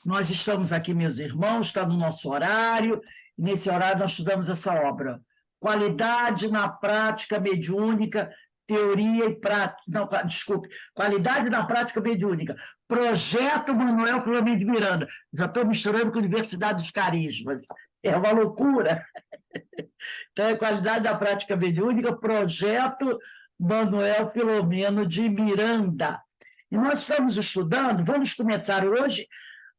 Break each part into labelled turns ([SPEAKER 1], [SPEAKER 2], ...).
[SPEAKER 1] Nós estamos aqui, meus irmãos, está no nosso horário, e nesse horário nós estudamos essa obra. Qualidade na prática mediúnica, teoria e prática. Não, desculpe, qualidade na prática mediúnica. Projeto Manuel Filomeno de Miranda. Já estou misturando com a Universidade dos Carismas. É uma loucura. Então, é qualidade da prática mediúnica, projeto Manuel Filomeno de Miranda. E nós estamos estudando, vamos começar hoje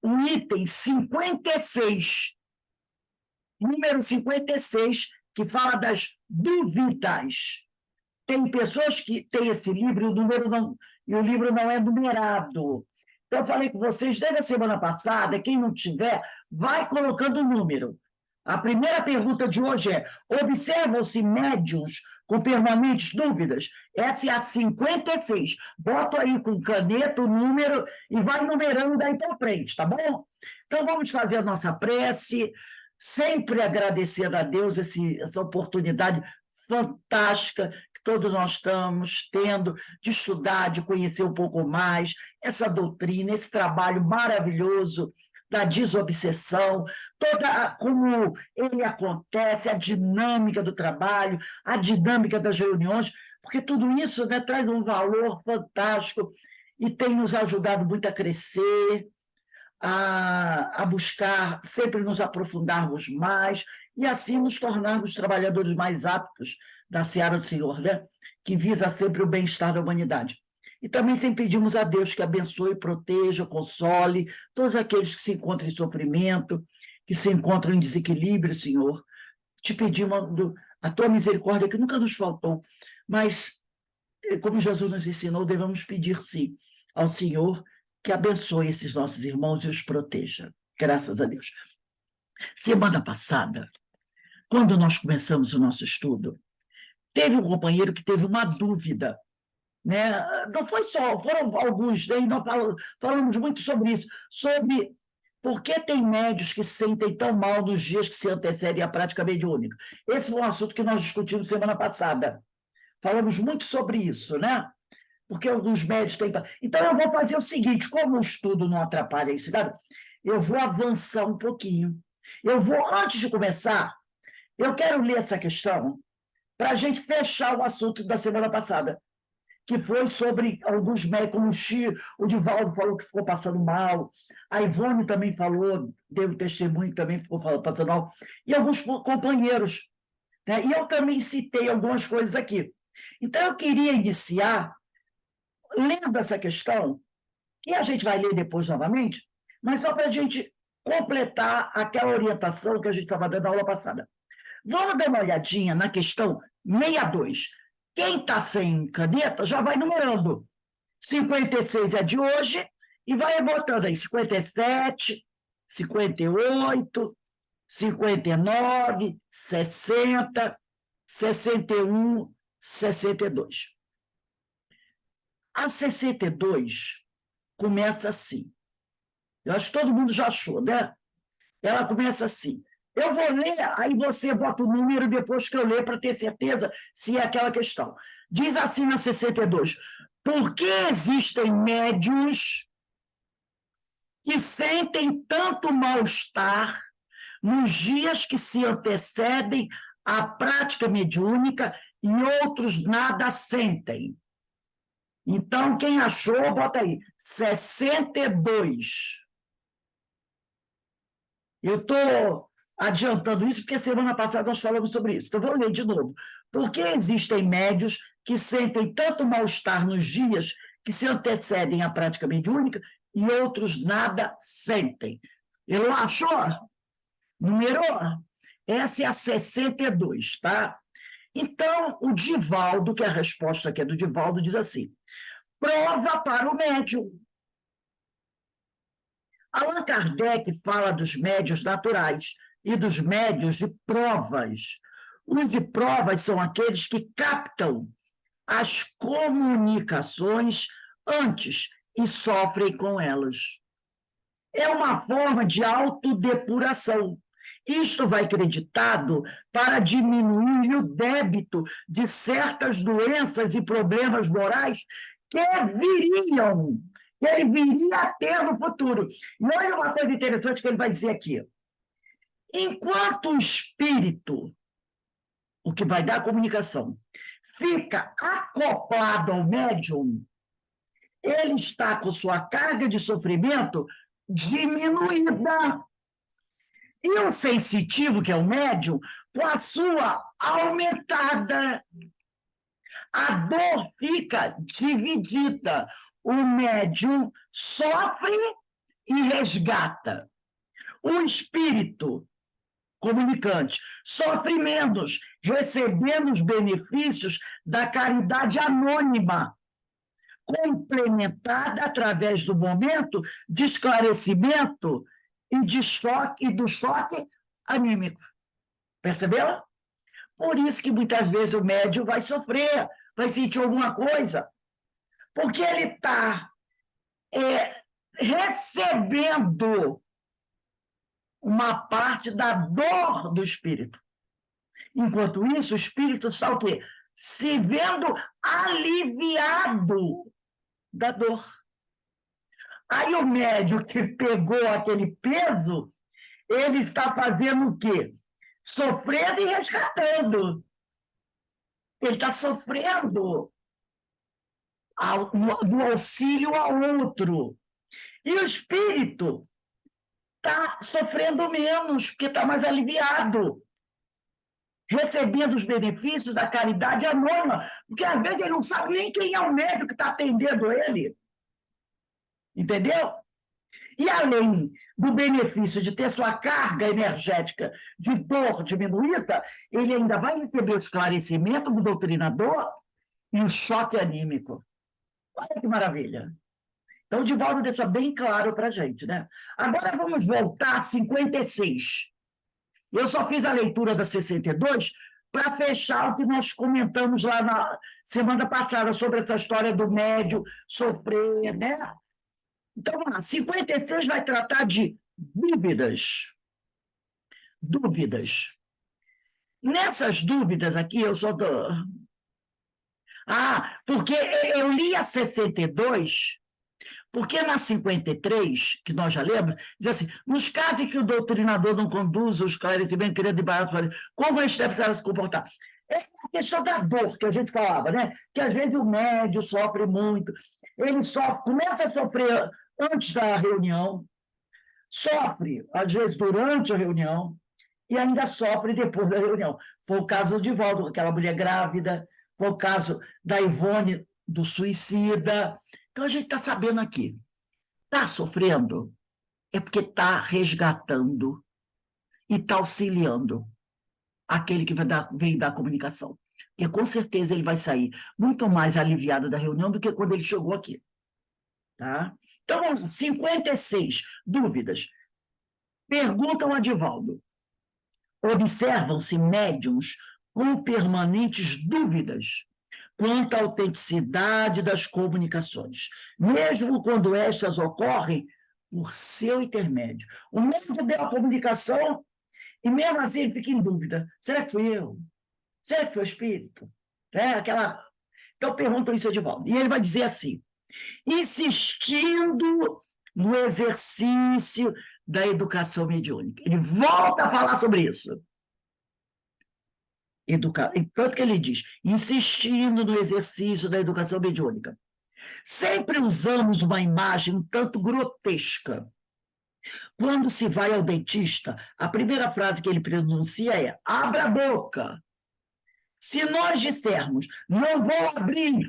[SPEAKER 1] o item 56, número 56, que fala das dúvidas. Tem pessoas que têm esse livro e o livro não é numerado. Então, eu falei com vocês desde a semana passada, quem não tiver, vai colocando o número. A primeira pergunta de hoje é: observam-se médiuns com permanentes dúvidas? Essa é a 56. Bota aí com caneta o número e vai numerando daí para frente, tá bom? Então, vamos fazer a nossa prece, sempre agradecendo a Deus essa oportunidade fantástica que todos nós estamos tendo de estudar, de conhecer um pouco mais essa doutrina, esse trabalho maravilhoso da desobsessão, toda como ele acontece, a dinâmica do trabalho, a dinâmica das reuniões, porque tudo isso, né, traz um valor fantástico e tem nos ajudado muito a crescer, a buscar, sempre nos aprofundarmos mais e assim nos tornarmos trabalhadores mais aptos da seara do Senhor, né, que visa sempre o bem-estar da humanidade. E também sempre pedimos a Deus que abençoe, proteja, console todos aqueles que se encontram em sofrimento, que se encontram em desequilíbrio, Senhor. Te pedimos a tua misericórdia, que nunca nos faltou, mas, como Jesus nos ensinou, devemos pedir, sim, ao Senhor que abençoe esses nossos irmãos e os proteja. Graças a Deus. Semana passada, quando nós começamos o nosso estudo, teve um companheiro que teve uma dúvida, né? Não foi só, foram alguns, né? E nós falamos muito sobre isso, sobre por que tem médios que se sentem tão mal nos dias que se antecedem à prática mediúnica. Esse foi um assunto que nós discutimos semana passada. Falamos muito sobre isso, né? Porque alguns médios têm... Então, eu vou fazer o seguinte, como o estudo não atrapalha a ensinada, eu vou avançar um pouquinho. Antes de começar, eu quero ler essa questão para a gente fechar o assunto da semana passada, que foi sobre alguns médicos, como o Divaldo falou que ficou passando mal, a Ivone também falou, deu testemunho que também ficou passando mal, e alguns companheiros, né? E eu também citei algumas coisas aqui. Então, eu queria iniciar lendo essa questão, que a gente vai ler depois novamente, mas só para a gente completar aquela orientação que a gente estava dando na aula passada. Vamos dar uma olhadinha na questão 62. Quem está sem caneta já vai numerando. 56 é de hoje e vai botando aí 57, 58, 59, 60, 61, 62. A 62 começa assim. Eu acho que todo mundo já achou, né? Ela começa assim. Eu vou ler, aí você bota o número depois que eu ler para ter certeza se é aquela questão. Diz assim na 62. Por que existem médiuns que sentem tanto mal-estar nos dias que se antecedem à prática mediúnica e outros nada sentem? Então, quem achou, bota aí. 62. Eu estou adiantando isso porque semana passada nós falamos sobre isso. Então, vou ler de novo. Por que existem médios que sentem tanto mal-estar nos dias que se antecedem à prática mediúnica e outros nada sentem? Ele achou? Numerou? Essa é a 62, tá? Então, o Divaldo, que é a resposta aqui é do Divaldo, diz assim: prova para o médium. Allan Kardec fala dos médios naturais e dos médios de provas. Os de provas são aqueles que captam as comunicações antes e sofrem com elas. É uma forma de autodepuração. Isto vai creditado para diminuir o débito de certas doenças e problemas morais que viriam que ele viria a ter no futuro. E olha uma coisa interessante que ele vai dizer aqui. Enquanto o espírito, o que vai dar a comunicação, fica acoplado ao médium, ele está com sua carga de sofrimento diminuída. E o sensitivo, que é o médium, com a sua aumentada. A dor fica dividida. O médium sofre e resgata. O espírito comunicante sofre menos, recebendo os benefícios da caridade anônima, complementada através do momento de esclarecimento e de choque e do choque anímico. Percebeu? Por isso que muitas vezes o médium vai sofrer, vai sentir alguma coisa, porque ele está recebendo uma parte da dor do espírito. Enquanto isso, o espírito está o quê? Se vendo aliviado da dor. Aí o médium que pegou aquele peso, ele está fazendo o quê? Sofrendo e resgatando. Ele está sofrendo do auxílio ao outro. E o espírito está sofrendo menos, porque está mais aliviado, recebendo os benefícios da caridade anônima, porque às vezes ele não sabe nem quem é o médico que está atendendo ele. Entendeu? E além do benefício de ter sua carga energética de dor diminuída, ele ainda vai receber o esclarecimento do doutrinador e o choque anímico. Olha que maravilha. Então, o Divaldo deixa bem claro para a gente, né? Agora vamos voltar a 56. Eu só fiz a leitura da 62 para fechar o que nós comentamos lá na semana passada sobre essa história do médium sofrer, né? Então, vamos lá. 56 vai tratar de dúvidas. Dúvidas. Nessas dúvidas aqui, eu só dou... porque eu li a 62, porque na 53, que nós já lemos, diz assim, nos casos em que o doutrinador não conduz o esclarecimento querendo de barato, como eles devem se comportar? É a questão da dor que a gente falava, né? Que às vezes o médium sofre muito, ele sofre, começa a sofrer antes da reunião, sofre, às vezes, durante a reunião, e ainda sofre depois da reunião. Foi o caso do Divaldo, aquela mulher grávida, foi o caso da Ivone, do suicida. Então, a gente está sabendo aqui, está sofrendo, é porque está resgatando e está auxiliando aquele que veio dar comunicação. Porque, com certeza, ele vai sair muito mais aliviado da reunião do que quando ele chegou aqui. Tá? Então, vamos lá, 56 dúvidas. Perguntam a Divaldo. Observam-se médiuns com permanentes dúvidas quanto à autenticidade das comunicações, mesmo quando estas ocorrem por seu intermédio. O médium deu a comunicação e, mesmo assim, ele fica em dúvida. Será que fui eu? Será que foi o espírito? Então, perguntam isso a Divaldo. E ele vai dizer assim, insistindo no exercício da educação mediúnica. Ele volta a falar sobre isso. Tanto que ele diz, insistindo no exercício da educação mediúnica. Sempre usamos uma imagem um tanto grotesca. Quando se vai ao dentista, a primeira frase que ele pronuncia é, abra a boca. Se nós dissermos, não vou abrir,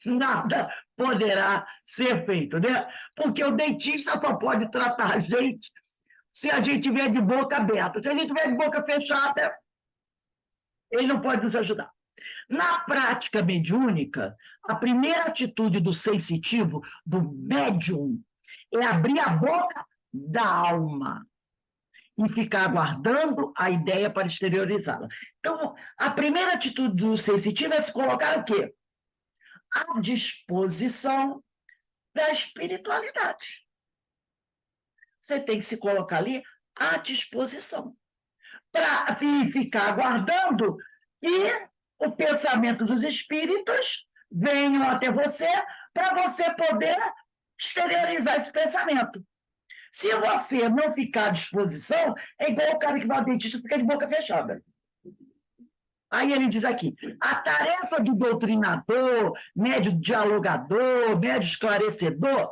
[SPEAKER 1] nada poderá ser feito, né? Porque o dentista só pode tratar a gente se a gente tiver de boca aberta. Se a gente tiver de boca fechada, ele não pode nos ajudar. Na prática mediúnica, a primeira atitude do sensitivo, do médium, é abrir a boca da alma e ficar aguardando a ideia para exteriorizá-la. Então, a primeira atitude do sensitivo é se colocar o quê? À disposição da espiritualidade. Você tem que se colocar ali à disposição, para ficar aguardando que o pensamento dos espíritos venham até você, para você poder exteriorizar esse pensamento. Se você não ficar à disposição, é igual o cara que vai ao dentista e fica de boca fechada. Aí ele diz aqui, a tarefa do doutrinador, médio dialogador, médio esclarecedor,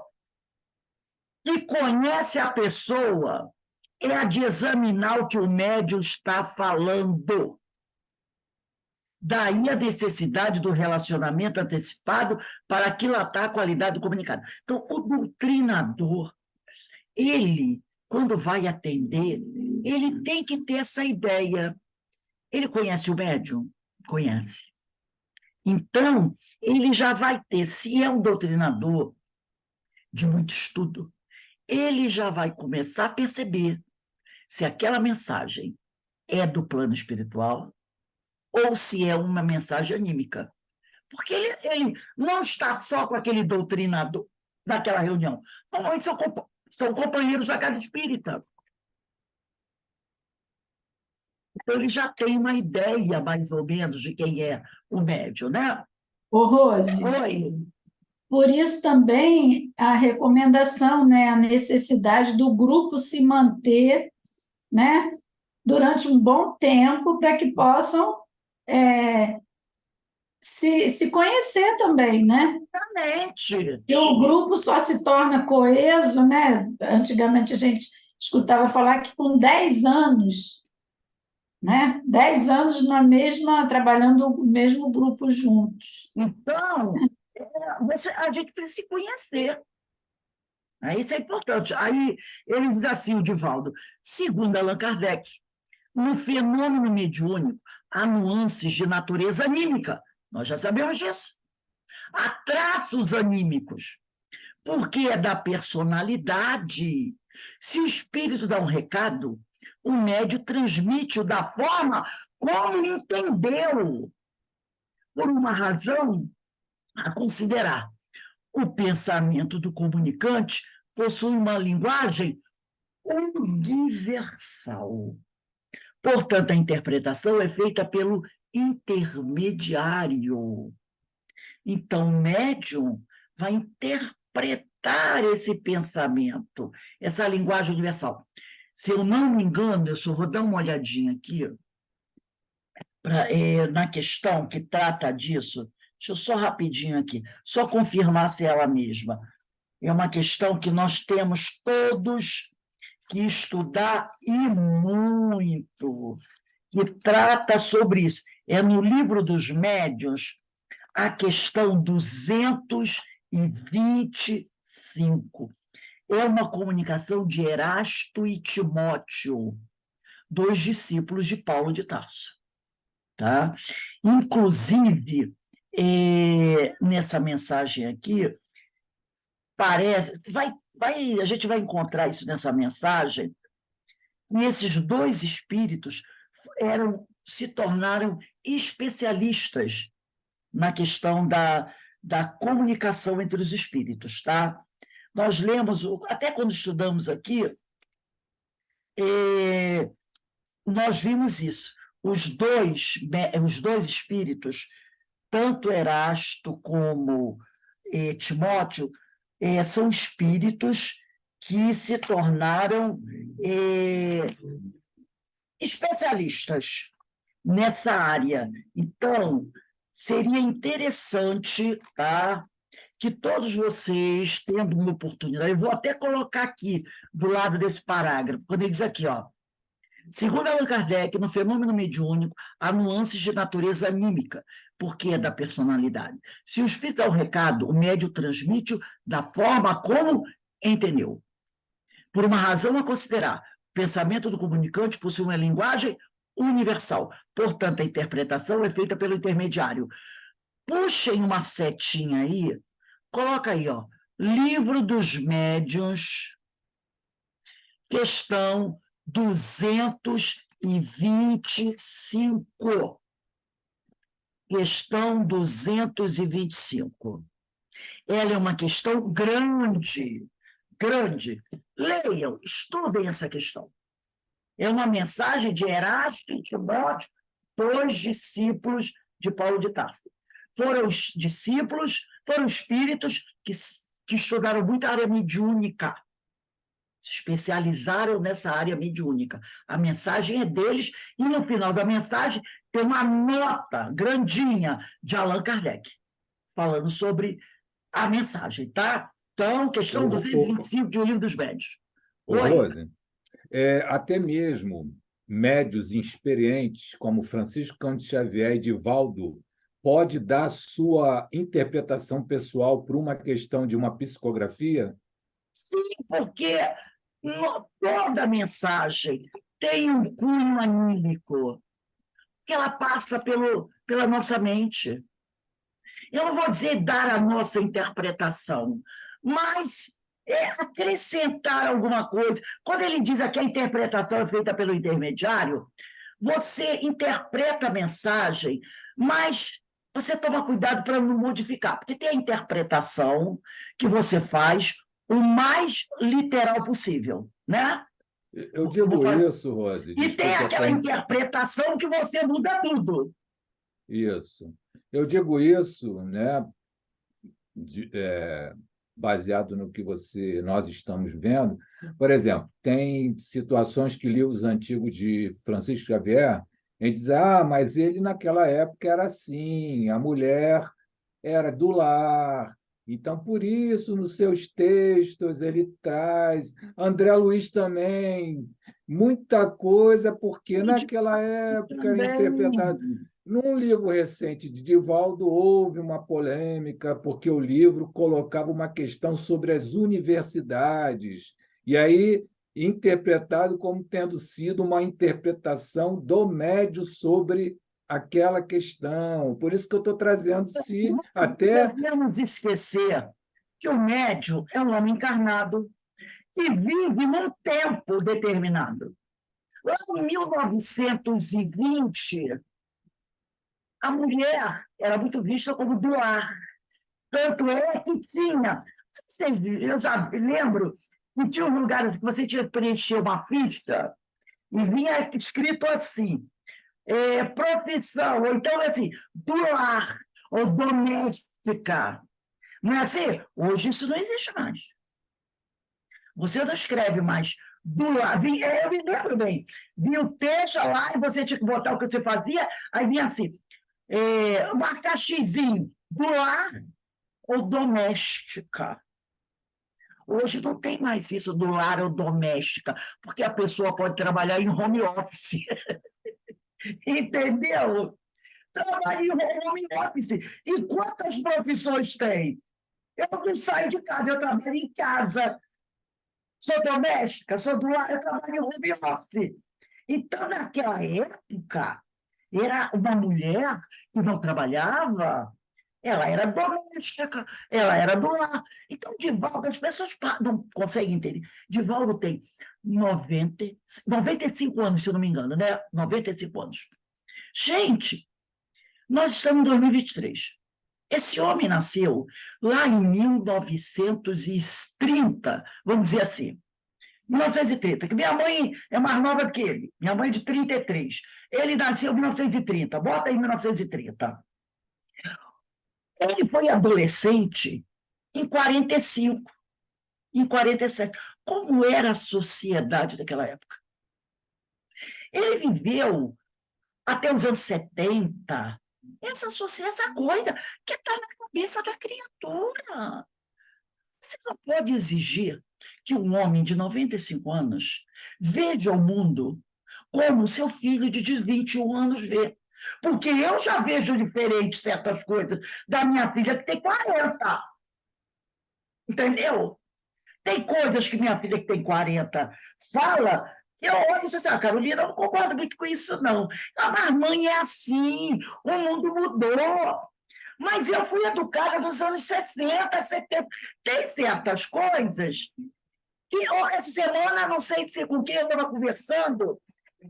[SPEAKER 1] que conhece a pessoa, é a de examinar o que o médium está falando. Daí a necessidade do relacionamento antecipado para aquilatar a qualidade do comunicado. Então, o doutrinador, ele, quando vai atender, ele tem que ter essa ideia. Ele conhece o médium? Conhece. Então, ele já vai ter, se é um doutrinador de muito estudo, ele já vai começar a perceber se aquela mensagem é do plano espiritual ou se é uma mensagem anímica. Porque ele não está só com aquele doutrinador naquela reunião. Normalmente são companheiros da casa espírita. Então, ele já tem uma ideia, mais ou menos, de quem é o médium, né?
[SPEAKER 2] Ô, Rose,
[SPEAKER 1] Oi.
[SPEAKER 2] por isso também a recomendação, né, a necessidade do grupo se manter, né, durante um bom tempo para que possam se conhecer também, né?
[SPEAKER 1] Exatamente.
[SPEAKER 2] E o grupo só se torna coeso, né? Antigamente a gente escutava falar que com 10 anos, né? 10 anos na mesma, trabalhando no mesmo grupo juntos.
[SPEAKER 1] Então, a gente precisa se conhecer. Isso é importante. Aí ele diz assim, o Divaldo, segundo Allan Kardec, no fenômeno mediúnico, há nuances de natureza anímica. Nós já sabemos disso. Há traços anímicos, porque é da personalidade. Se o espírito dá um recado, o médium transmite-o da forma como entendeu, por uma razão a considerar. O pensamento do comunicante possui uma linguagem universal. Portanto, a interpretação é feita pelo intermediário. Então, o médium vai interpretar esse pensamento, essa linguagem universal. Se eu não me engano, eu só vou dar uma olhadinha aqui na questão que trata disso. Deixa eu só rapidinho aqui, só confirmar se é ela mesma. É uma questão que nós temos todos que estudar e muito, que trata sobre isso. É no livro dos médiuns, a questão 225. É uma comunicação de Erasto e Timóteo, dois discípulos de Paulo de Tarso. Tá? Inclusive, nessa mensagem aqui, parece, a gente vai encontrar isso nessa mensagem, e esses dois espíritos se tornaram especialistas na questão da comunicação entre os espíritos, tá? Nós lemos, até quando estudamos aqui, nós vimos isso. Os dois espíritos, tanto Erasto como Timóteo, são espíritos que se tornaram especialistas nessa área. Então, seria interessante, tá, que todos vocês, tendo uma oportunidade, eu vou até colocar aqui, do lado desse parágrafo, quando ele diz aqui, ó, segundo Allan Kardec, no fenômeno mediúnico, há nuances de natureza anímica, porque é da personalidade. Se o espírito dá um recado, o médium transmite-o da forma como entendeu. Por uma razão a considerar, o pensamento do comunicante possui uma linguagem universal. Portanto, a interpretação é feita pelo intermediário. Puxem uma setinha aí, coloca aí, ó, Livro dos Médiuns, questão 225. Questão 225. Ela é uma questão grande, grande. Leiam, estudem essa questão. É uma mensagem de Erasto e Timóteo, dois discípulos de Paulo de Tarso. Foram os discípulos, foram espíritos que que estudaram muito a área mediúnica, se especializaram nessa área mediúnica. A mensagem é deles, e no final da mensagem tem uma nota grandinha de Allan Kardec, falando sobre a mensagem, tá? Então, questão
[SPEAKER 3] O, o,
[SPEAKER 1] 225 de O Livro dos Médiuns.
[SPEAKER 3] o
[SPEAKER 1] Oi?
[SPEAKER 3] Rose, até mesmo médios inexperientes, como Francisco Cândido Xavier e Divaldo, pode dar sua interpretação pessoal para uma questão de uma psicografia?
[SPEAKER 1] Sim, porque toda mensagem tem um cunho anímico, que ela passa pela nossa mente. Eu não vou dizer dar a nossa interpretação, mas acrescentar alguma coisa. Quando ele diz aqui a interpretação é feita pelo intermediário, você interpreta a mensagem, mas você toma cuidado para não modificar, porque tem a interpretação que você faz o mais literal possível, né?
[SPEAKER 3] Eu digo isso, Rose,
[SPEAKER 1] E tem
[SPEAKER 3] desculpa
[SPEAKER 1] aquela interpretação que você muda tudo.
[SPEAKER 3] Isso. Eu digo isso, né, baseado no que nós estamos vendo. Por exemplo, tem situações que livros antigos de Francisco Xavier, a gente diz, mas ele naquela época era assim, a mulher era do lar. Então, por isso, nos seus textos, ele traz. André Luiz também, muita coisa, porque naquela época era interpretado. Num livro recente de Divaldo, houve uma polêmica, porque o livro colocava uma questão sobre as universidades, e aí interpretado como tendo sido uma interpretação do médio sobre aquela questão. Por isso que eu estou trazendo se até...
[SPEAKER 1] Não podemos esquecer que o médium é um homem encarnado que vive num tempo determinado. Lá em 1920, a mulher era muito vista como do lar. Tanto é que tinha... Eu já lembro que tinha um lugar assim, que você tinha que preencher uma ficha e vinha escrito assim, profissão, ou então assim, do lar ou doméstica. Não é assim? Hoje isso não existe mais. Você não escreve mais do lar. Eu me lembro bem. Vinha o texto lá e você tinha que botar o que você fazia, aí vinha assim, marcar xizinho, do lar ou doméstica. Hoje não tem mais isso do lar ou doméstica, porque a pessoa pode trabalhar em home office. Entendeu? Trabalha em home office. E quantas profissões tem? Eu não saio de casa, eu trabalho em casa. Sou doméstica, sou do lar, eu trabalho em home office. Então, naquela época, era uma mulher que não trabalhava, ela era doméstica, ela era do lar. Então, Divaldo, as pessoas não conseguem entender. Divaldo tem 95 anos, se eu não me engano, né? 95 anos. Gente, nós estamos em 2023. Esse homem nasceu lá em 1930, vamos dizer assim. 1930, que minha mãe é mais nova do que ele. Minha mãe é de 33. Ele nasceu em 1930. Bota aí 1930. Ele foi adolescente em 45, em 47. Como era a sociedade daquela época? Ele viveu até os anos 70. Essa coisa que está na cabeça da criatura. Você não pode exigir que um homem de 95 anos veja o mundo como o seu filho de 21 anos vê. Porque eu já vejo diferente certas coisas da minha filha que tem 40. Entendeu? Tem coisas que minha filha que tem 40 fala, que eu olho e digo assim, Carolina, eu não concordo muito com isso, não. Mas mãe é assim, o mundo mudou. Mas eu fui educada nos anos 60, 70. Tem certas coisas que essa semana, não sei se com quem eu estava conversando,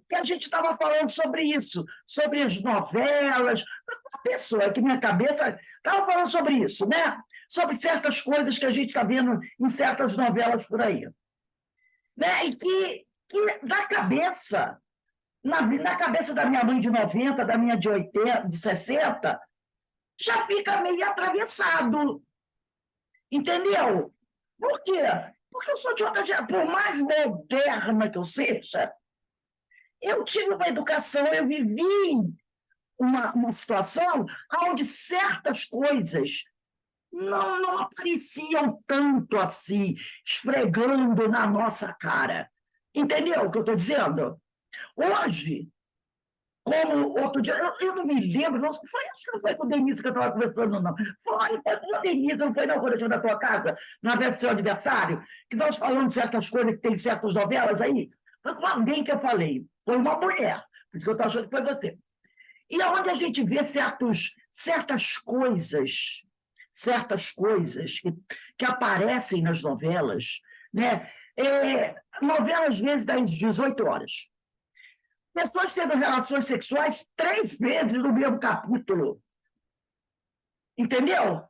[SPEAKER 1] que a gente estava falando sobre isso, sobre as novelas. Uma pessoa que minha cabeça estava falando sobre isso, né? Sobre certas coisas que a gente está vendo em certas novelas por aí. Né? E que na cabeça da minha mãe de 90, da minha de 80, de 60, já fica meio atravessado. Entendeu? Por quê? Porque eu sou de outra geração. Por mais moderna que eu seja, eu tive uma educação, eu vivi uma situação onde certas coisas não apareciam tanto assim, esfregando na nossa cara. Entendeu o que eu estou dizendo? Hoje, como outro dia, eu não me lembro, não, acho que não foi com o Denise que eu estava conversando, não. Foi com a Denise, não foi não, quando eu estive na tua casa, na véspera do seu aniversário, que nós falamos de certas coisas, que tem certas novelas aí. Foi com alguém que eu falei, foi uma mulher, por isso que eu estou achando que foi você. E onde a gente vê certas coisas que aparecem nas novelas, né? Novela, às vezes, das 18 horas. Pessoas tendo relações sexuais 3 vezes no mesmo capítulo. Entendeu?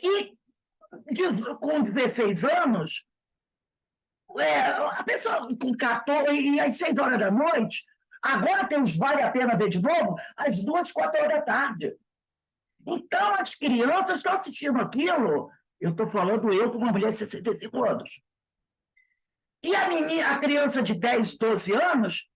[SPEAKER 1] E com 16 anos, a pessoa com 14, e às 6 horas da noite, agora tem os vale a pena ver de novo, às 2, 4 horas da tarde. Então, as crianças estão assistindo aquilo. Eu estou falando eu com uma mulher de 65 anos. E a criança de 10, 12 anos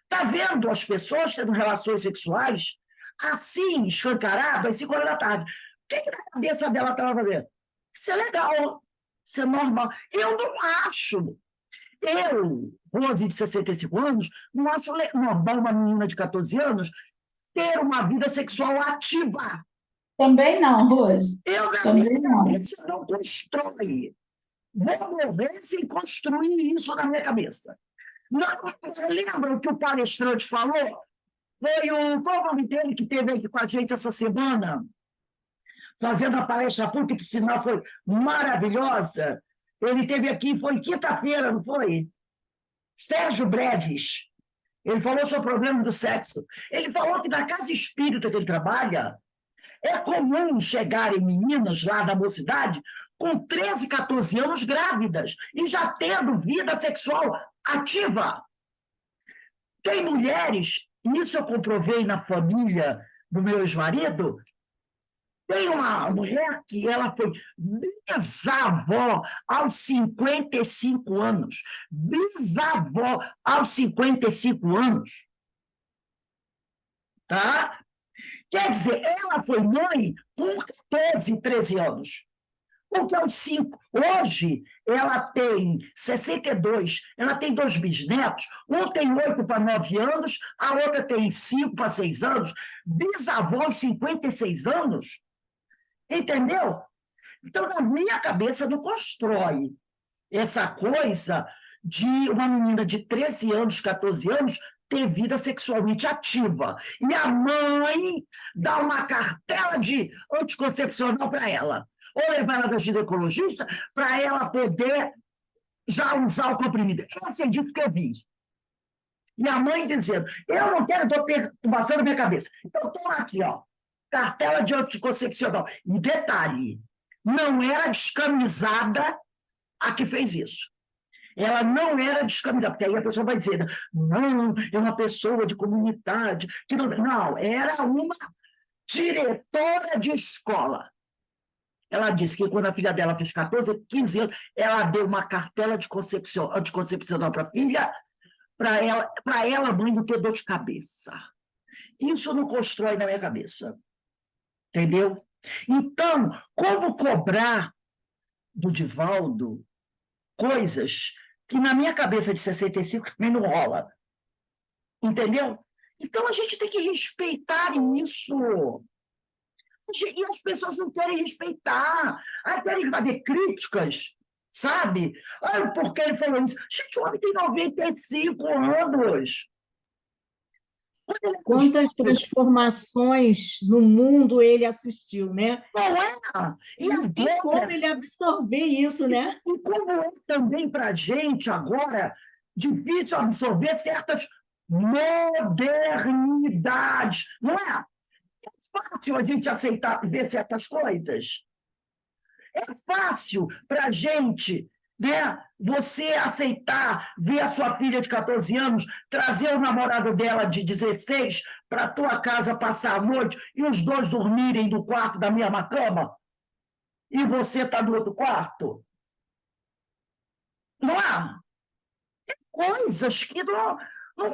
[SPEAKER 1] está vendo as pessoas tendo relações sexuais assim, escancarado, às 5 horas da tarde. O que na cabeça dela estava fazendo? Isso é legal, isso é normal. Eu não acho. Eu, Rose, de 65 anos, não acho normal uma menina de 14 anos ter uma vida sexual ativa.
[SPEAKER 2] Também não, Rose.
[SPEAKER 1] Eu, na
[SPEAKER 2] Também
[SPEAKER 1] minha
[SPEAKER 2] não.
[SPEAKER 1] cabeça, não constrói. Vou morrer sem construir isso na minha cabeça. Lembram que o palestrante falou? Foi qual o nome dele que esteve aqui com a gente essa semana, fazendo a palestra pública, que, por sinal, foi maravilhosa. Ele esteve aqui, foi quinta-feira, não foi? Sérgio Breves. Ele falou sobre o problema do sexo. Ele falou que na casa espírita que ele trabalha, é comum chegarem meninas lá da mocidade com 13, 14 anos grávidas e já tendo vida sexual ativa. Tem mulheres, isso eu comprovei na família do meu ex-marido, tem uma mulher que ela foi bisavó aos 55 anos. Bisavó aos 55 anos. Tá? Quer dizer, ela foi mãe com 14, 13 anos. Porque aos 5, hoje, ela tem 62, ela tem 2 bisnetos, um tem 8 para 9 anos, a outra tem 5 para 6 anos, bisavó aos 56 anos. Entendeu? Então, na minha cabeça, não constrói essa coisa de uma menina de 13 anos, 14 anos, ter vida sexualmente ativa. E a mãe dá uma cartela de anticoncepcional para ela. Ou levar ela da ginecologista para ela poder já usar o comprimido. Esse é disso que eu vi. E a mãe dizendo, eu não quero ter perturbação na minha cabeça. Então, toma aqui, ó, cartela de anticoncepcional. E detalhe, não era descamisada a que fez isso. Ela não era descamisada, porque aí a pessoa vai dizer, não, é uma pessoa de comunidade. Que não, era uma diretora de escola. Ela disse que quando a filha dela fez 14, 15 anos, ela deu uma cartela de anticoncepcional para a filha, para ela, mãe, não ter dor de cabeça. Isso não constrói na minha cabeça. Entendeu? Então, como cobrar do Divaldo coisas que na minha cabeça de 65 também não rola? Entendeu? Então, a gente tem que respeitar isso. E as pessoas não querem respeitar. Querem fazer críticas, sabe? Por que ele falou isso? Gente, o homem tem 95 anos.
[SPEAKER 4] Quantas transformações no mundo ele assistiu, né?
[SPEAKER 1] Não é? E
[SPEAKER 4] não tem como ele absorver isso, né?
[SPEAKER 1] E como é também para a gente agora difícil absorver certas modernidades, não é? É fácil a gente aceitar ver certas coisas. É fácil para a gente, né, você aceitar ver a sua filha de 14 anos trazer o namorado dela de 16 para a tua casa passar a noite e os dois dormirem no quarto da mesma cama? e você está no outro quarto? Não há coisas que não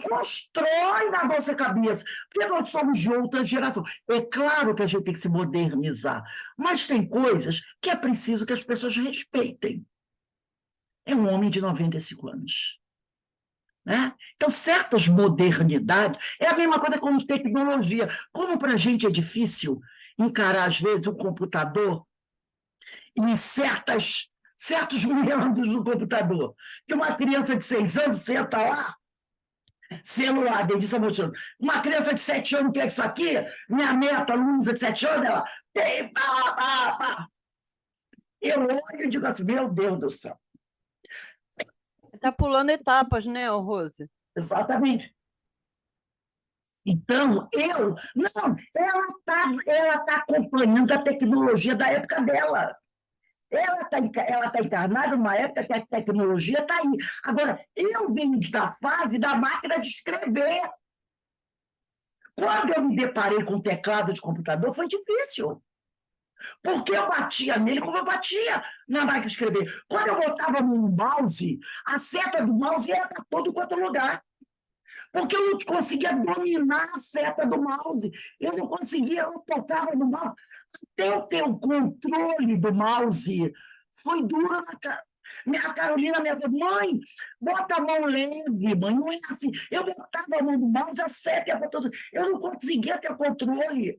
[SPEAKER 1] constroem na nossa cabeça, porque nós somos de outra geração. É claro que a gente tem que se modernizar, mas tem coisas que é preciso que as pessoas respeitem. É um homem de 95 anos. Né? Então, certas modernidades, é a mesma coisa com tecnologia. Como para a gente é difícil encarar, às vezes, o computador em certos meandros do computador. Que uma criança de 6 anos senta lá, celular, dedinho mostrando. Uma criança de 7 anos quer isso aqui, minha neta, Luísa, de 7 anos, ela tem. Pá. Eu olho e digo assim, meu Deus do céu.
[SPEAKER 5] Está pulando etapas, né, Rose?
[SPEAKER 1] Exatamente. Então, não, ela tá acompanhando a tecnologia da época dela. Ela tá encarnada numa época que a tecnologia está aí. Agora, eu venho da fase da máquina de escrever. Quando eu me deparei com o teclado de computador, foi difícil. Porque eu batia nele como eu batia na máquina de escrever. Quando eu botava no mouse, a seta do mouse ia para todo quanto lugar. Porque eu não conseguia dominar a seta do mouse. Eu não conseguia, eu tocava no mouse. Até eu ter o controle do mouse, foi duro na cara. A Carolina me falou, mãe, bota a mão leve, mãe, não é assim. Eu botava a mão no mouse, a seta ia para todo. Eu não conseguia ter controle,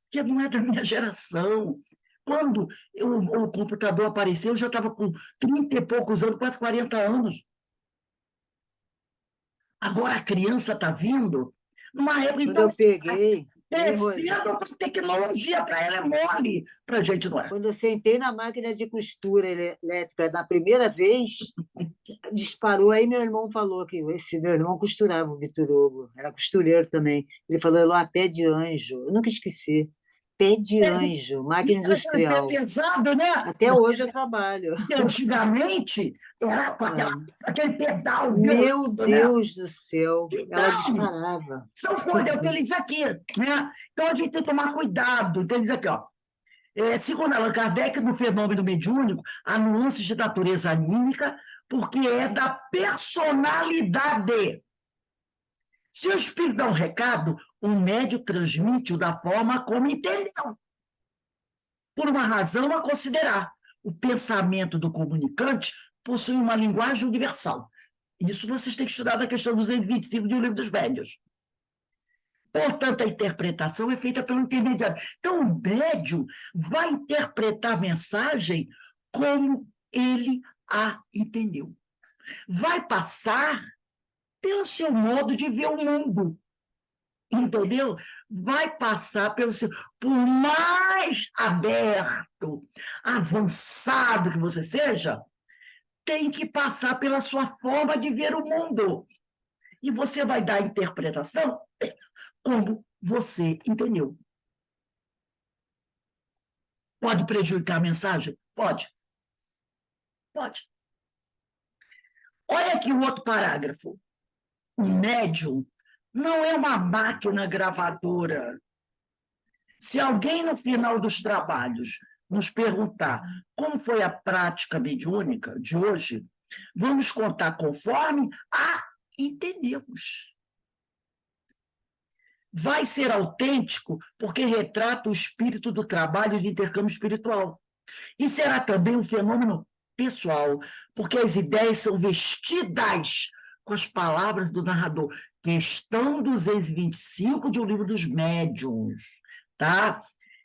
[SPEAKER 1] porque não é da minha geração. Quando o computador apareceu, eu já estava com 30 e poucos anos, quase 40 anos. Agora a criança está vindo numa época...
[SPEAKER 5] Quando eu peguei...
[SPEAKER 1] Descendo com tecnologia, para ela é mole, para a gente não é.
[SPEAKER 5] Quando eu sentei na máquina de costura elétrica na primeira vez, disparou, aí meu irmão falou que esse meu irmão costurava, o Vitor Hugo, era costureiro também. Ele falou, lá, pé de anjo. Eu nunca esqueci. Pé de anjo, máquina industrial.
[SPEAKER 1] É pesado, né?
[SPEAKER 5] Até hoje eu trabalho.
[SPEAKER 1] Antigamente, era com aquele pedal.
[SPEAKER 5] Meu Deus,
[SPEAKER 1] né?
[SPEAKER 5] do céu,
[SPEAKER 1] então,
[SPEAKER 5] ela disparava.
[SPEAKER 1] São coisas, eu tenho isso aqui. Né? Então, a gente tem que tomar cuidado. Tem isso aqui, ó. Segundo Allan Kardec, no fenômeno mediúnico, há nuances de natureza anímica, porque é da personalidade. Se o espírito dá um recado, o médium transmite-o da forma como entendeu. Por uma razão a considerar. O pensamento do comunicante possui uma linguagem universal. Isso vocês têm que estudar da questão 225 de O Livro dos Médiuns. Portanto, a interpretação é feita pelo intermediário. Então, o médium vai interpretar a mensagem como ele a entendeu. Vai passar pelo seu modo de ver o mundo. Entendeu? Vai passar por mais aberto, avançado que você seja, tem que passar pela sua forma de ver o mundo. E você vai dar a interpretação como você entendeu. Pode prejudicar a mensagem? Pode. Pode. Olha aqui o outro parágrafo. O médium não é uma máquina gravadora. Se alguém, no final dos trabalhos, nos perguntar como foi a prática mediúnica de hoje, vamos contar conforme entendemos. Vai ser autêntico porque retrata o espírito do trabalho de intercâmbio espiritual. E será também um fenômeno pessoal, porque as ideias são vestidas com as palavras do narrador. Questão 225 de O Livro dos Médiuns. Tá?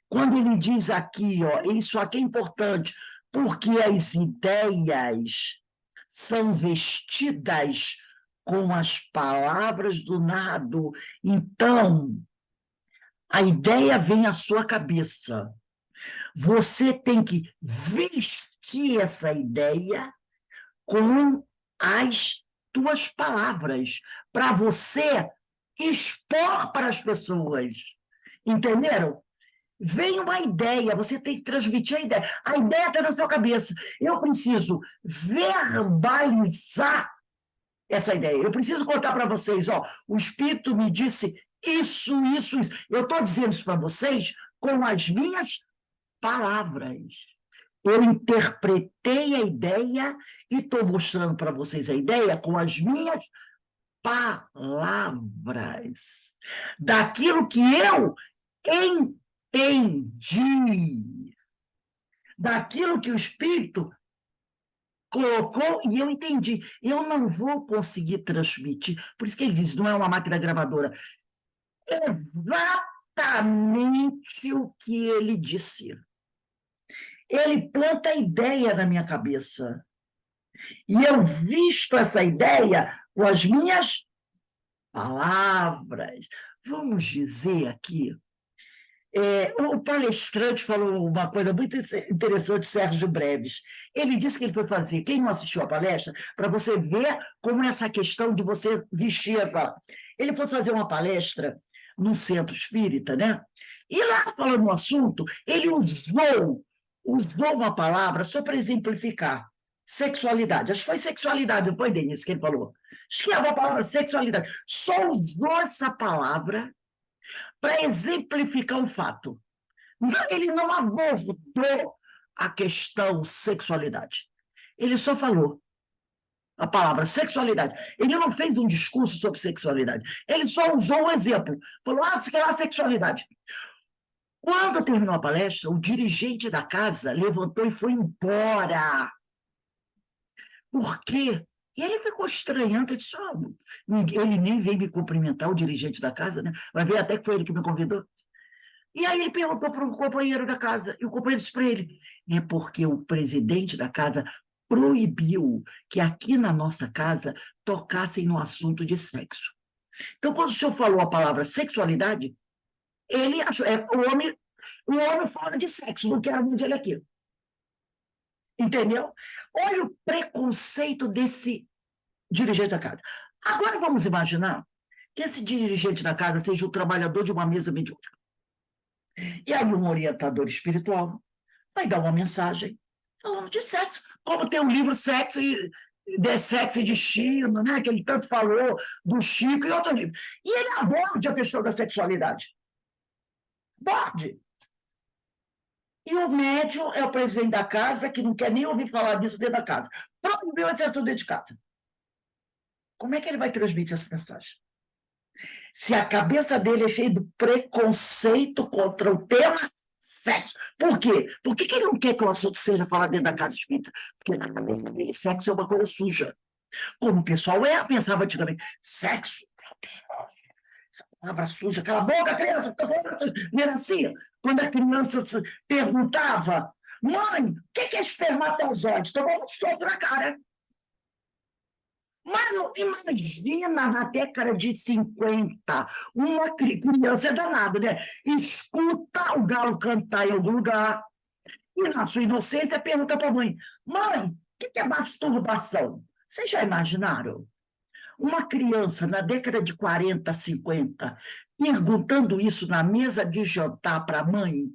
[SPEAKER 1] Quando ele diz aqui, ó, isso aqui é importante, porque as ideias são vestidas com as palavras do narrador. Então, a ideia vem à sua cabeça. Você tem que vestir essa ideia com as tuas palavras, para você expor para as pessoas. Entenderam? Vem uma ideia, você tem que transmitir a ideia. A ideia está na sua cabeça. Eu preciso verbalizar essa ideia. Eu preciso contar para vocês, ó, o Espírito me disse isso. Eu estou dizendo isso para vocês com as minhas palavras. Eu interpretei a ideia e estou mostrando para vocês a ideia com as minhas palavras, daquilo que eu entendi, daquilo que o Espírito colocou e eu entendi. Eu não vou conseguir transmitir, por isso que ele diz, não é uma máquina gravadora, exatamente o que ele disse. Ele planta a ideia na minha cabeça. E eu visto essa ideia com as minhas palavras. Vamos dizer aqui, o palestrante falou uma coisa muito interessante, Sérgio Breves. Ele disse que ele foi fazer, quem não assistiu a palestra, para você ver como essa questão de você vestir. Ele foi fazer uma palestra num centro espírita, né? E lá, falando no assunto, ele usou uma palavra só para exemplificar sexualidade. Acho que foi sexualidade, não foi, Denise, que ele falou? Acho que é uma palavra sexualidade. Só usou essa palavra para exemplificar um fato. Ele não abordou a questão sexualidade. Ele só falou a palavra sexualidade. Ele não fez um discurso sobre sexualidade. Ele só usou um exemplo. Falou, isso aqui é uma sexualidade. Quando terminou a palestra, o dirigente da casa levantou e foi embora. Por quê? E ele ficou estranhando, ele disse, ele nem veio me cumprimentar, o dirigente da casa, né? Vai ver até que foi ele que me convidou. E aí ele perguntou para o companheiro da casa, e o companheiro disse para ele, é porque o presidente da casa proibiu que aqui na nossa casa tocassem no assunto de sexo. Então, quando o senhor falou a palavra sexualidade, ele achou, o homem fala de sexo, não quero dizer ele aqui. Entendeu? Olha o preconceito desse dirigente da casa. Agora vamos imaginar que esse dirigente da casa seja o trabalhador de uma mesa mediúnica. E aí um orientador espiritual vai dar uma mensagem falando de sexo, como tem o livro Sexo e Destino, né, que ele tanto falou do Chico e outro livro. E ele aborda a questão da sexualidade. Aborde. E o médium é o presidente da casa, que não quer nem ouvir falar disso dentro da casa. Proibiu esse assunto dentro de casa. Como é que ele vai transmitir essa mensagem? Se a cabeça dele é cheia de preconceito contra o tema sexo. Por quê? Por que ele não quer que o assunto seja falado dentro da casa espírita? Porque na cabeça dele, sexo é uma coisa suja. Como o pessoal pensava antigamente, sexo, essa palavra suja, cala a boca, criança, assim. Quando a criança se perguntava, mãe, o que é espermatozoide? Tomava um soco na cara. Mano, imagina na década de 50, uma criança é danada, né? Escuta o galo cantar em algum lugar e, na sua inocência, pergunta para a mãe, mãe, o que é masturbação? Vocês já imaginaram? Uma criança na década de 40, 50, perguntando isso na mesa de jantar para a mãe?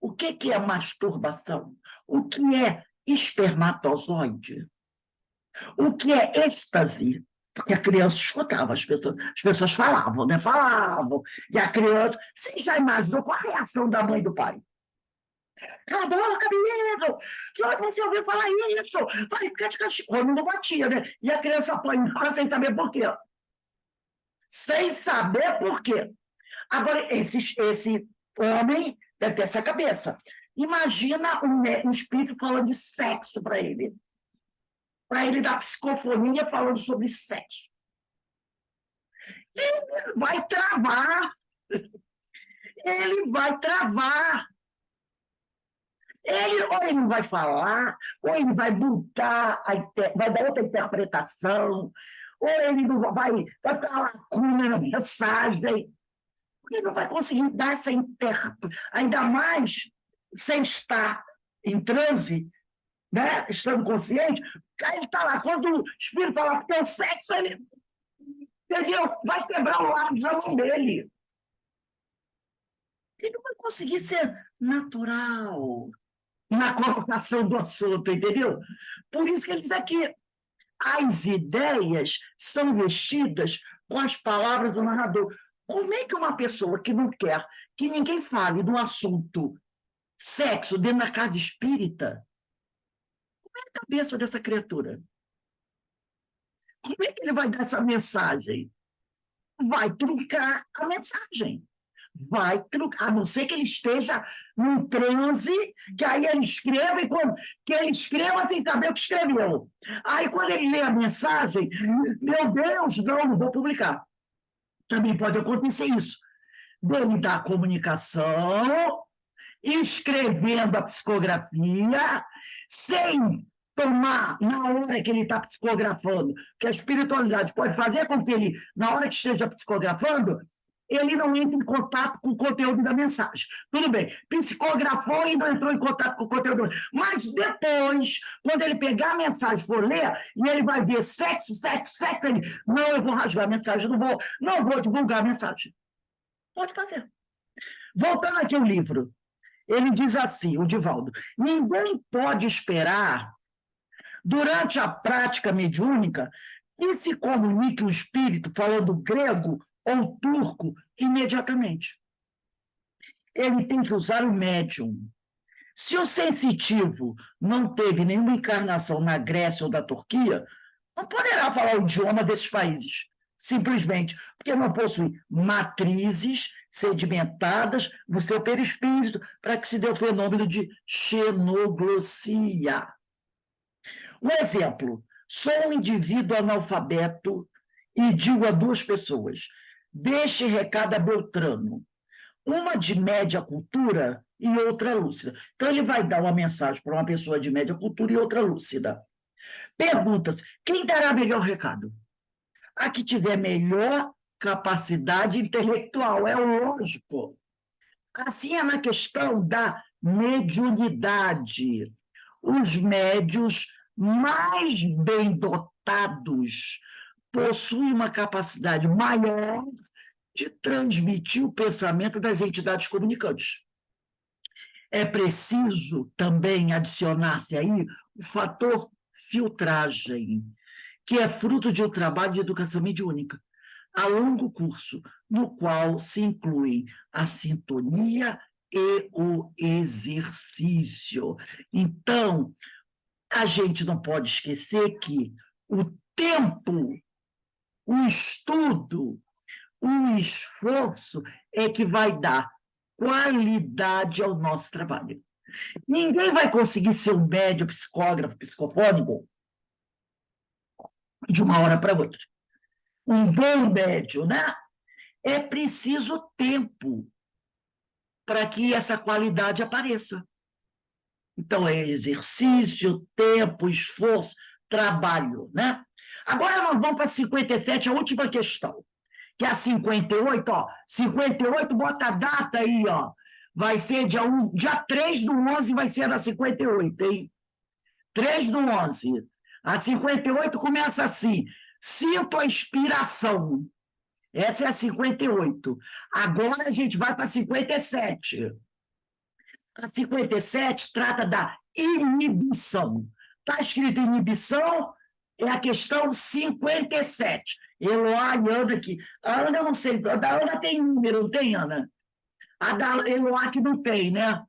[SPEAKER 1] O que é masturbação? O que é espermatozoide? O que é êxtase? Porque a criança escutava, as pessoas falavam, né? Falavam. E a criança... Você já imaginou qual a reação da mãe e do pai? Cala a boca, menino! Já você ouviu falar isso? Vai, porque quando não batia, né? E a criança apanhava sem saber por quê. Sem saber por quê. Agora, esse homem deve ter essa cabeça. Imagina um espírito falando de sexo para ele dar psicofonia falando sobre sexo. Ele vai travar. Ele vai travar. Ou ele não vai falar, ou ele vai mudar, vai dar outra interpretação, ou ele não vai ficar uma lacuna na mensagem. Ele não vai conseguir dar essa interpretação, ainda mais sem estar em transe, né? Estando consciente, aí ele está lá, quando o espírito fala que é o sexo, ele, entendeu? Vai quebrar o lápis da mão dele. Ele não vai conseguir ser natural na colocação do assunto, entendeu? Por isso que ele diz aqui, as ideias são vestidas com as palavras do narrador. Como é que uma pessoa que não quer que ninguém fale de um assunto sexo dentro da casa espírita, como é a cabeça dessa criatura? Como é que ele vai dar essa mensagem? Vai truncar a mensagem. Vai truncar, a não ser que ele esteja num transe, que aí ele escreva, e quando que ele escreva sem saber o que escreveu. Aí, quando ele lê a mensagem, meu Deus, não vou publicar. Também pode acontecer isso. Dele dar comunicação, escrevendo a psicografia, sem tomar na hora que ele está psicografando, que a espiritualidade pode fazer com que ele, na hora que esteja psicografando, ele não entre em contato com o conteúdo da mensagem. Tudo bem, psicografou e não entrou em contato com o conteúdo. Mas depois, quando ele pegar a mensagem, for ler, e ele vai ver sexo, ele, não, eu vou rasgar a mensagem, não vou divulgar a mensagem. Pode fazer. Voltando aqui ao livro, ele diz assim, o Divaldo, ninguém pode esperar, durante a prática mediúnica, que se comunique o espírito falando grego ou turco imediatamente. Ele tem que usar o médium. Se o sensitivo não teve nenhuma encarnação na Grécia ou da Turquia, não poderá falar o idioma desses países, simplesmente porque não possui matrizes sedimentadas no seu perispírito para que se dê o fenômeno de xenoglossia. Um exemplo, sou um indivíduo analfabeto e digo a duas pessoas, deixe recado a Beltrano, uma de média cultura e outra lúcida. Então, ele vai dar uma mensagem para uma pessoa de média cultura e outra lúcida. Pergunta-se, quem dará melhor recado? A que tiver melhor capacidade intelectual, é lógico. Assim é na questão da mediunidade. Os médios mais bem dotados possuem uma capacidade maior de transmitir o pensamento das entidades comunicantes. É preciso também adicionar-se aí o fator filtragem, que é fruto de um trabalho de educação mediúnica, a longo curso, no qual se incluem a sintonia e o exercício. Então, a gente não pode esquecer que o tempo, o estudo, o esforço é que vai dar qualidade ao nosso trabalho. Ninguém vai conseguir ser um médium, psicógrafo, psicofônico de uma hora para outra. Um bom médium, né? É preciso tempo para que essa qualidade apareça. Então, é exercício, tempo, esforço, trabalho, né? Agora nós vamos para 57, a última questão, que é a 58, ó. 58, bota a data aí, ó. Vai ser dia 3/11, vai ser a 58, hein? 3/11. A 58 começa assim, sinto a inspiração. Essa é a 58. Agora a gente vai para a 57. A 57 trata da inibição. Está escrito inibição, é a questão 57. Eloá e Ana aqui. A Ana eu não sei, a da Ana tem número, não tem, Ana? A da Eloá que não tem, né?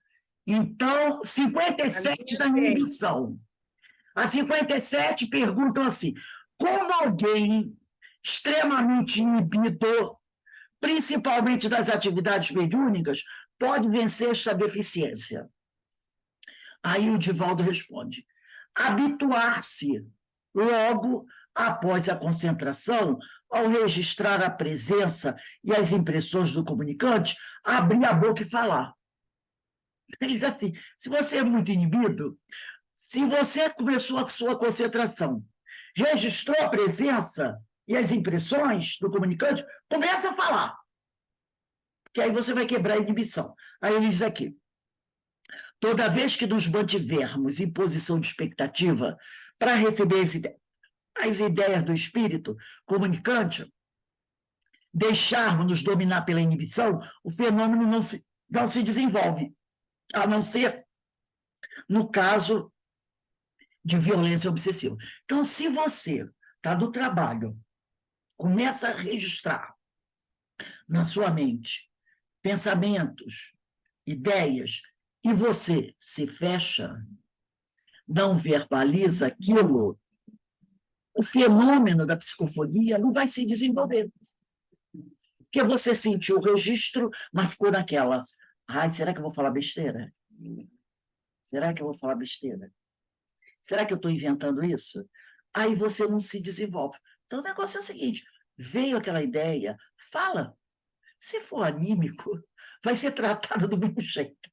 [SPEAKER 1] Então, 57 da inibição. A 57 perguntam assim, como alguém extremamente inibido, principalmente das atividades mediúnicas, pode vencer esta deficiência? Aí o Divaldo responde, habituar-se logo após a concentração, ao registrar a presença e as impressões do comunicante, abrir a boca e falar. Ele diz assim, se você é muito inibido, se você começou a sua concentração, registrou a presença e as impressões do comunicante, começa a falar. Que aí você vai quebrar a inibição. Aí ele diz aqui, toda vez que nos mantivermos em posição de expectativa para receber as ideias do espírito comunicante, deixarmos-nos dominar pela inibição, o fenômeno não se desenvolve, a não ser no caso de violência obsessiva. Então, se você está no trabalho, começa a registrar na sua mente pensamentos, ideias e você se fecha, não verbaliza aquilo, o fenômeno da psicofonia não vai se desenvolver. Porque você sentiu o registro, mas ficou naquela. Ai, será que eu vou falar besteira? Será que eu vou falar besteira? Será que eu estou inventando isso? Aí você não se desenvolve. Então, o negócio é o seguinte, veio aquela ideia, fala. Se for anímico, vai ser tratado do mesmo jeito.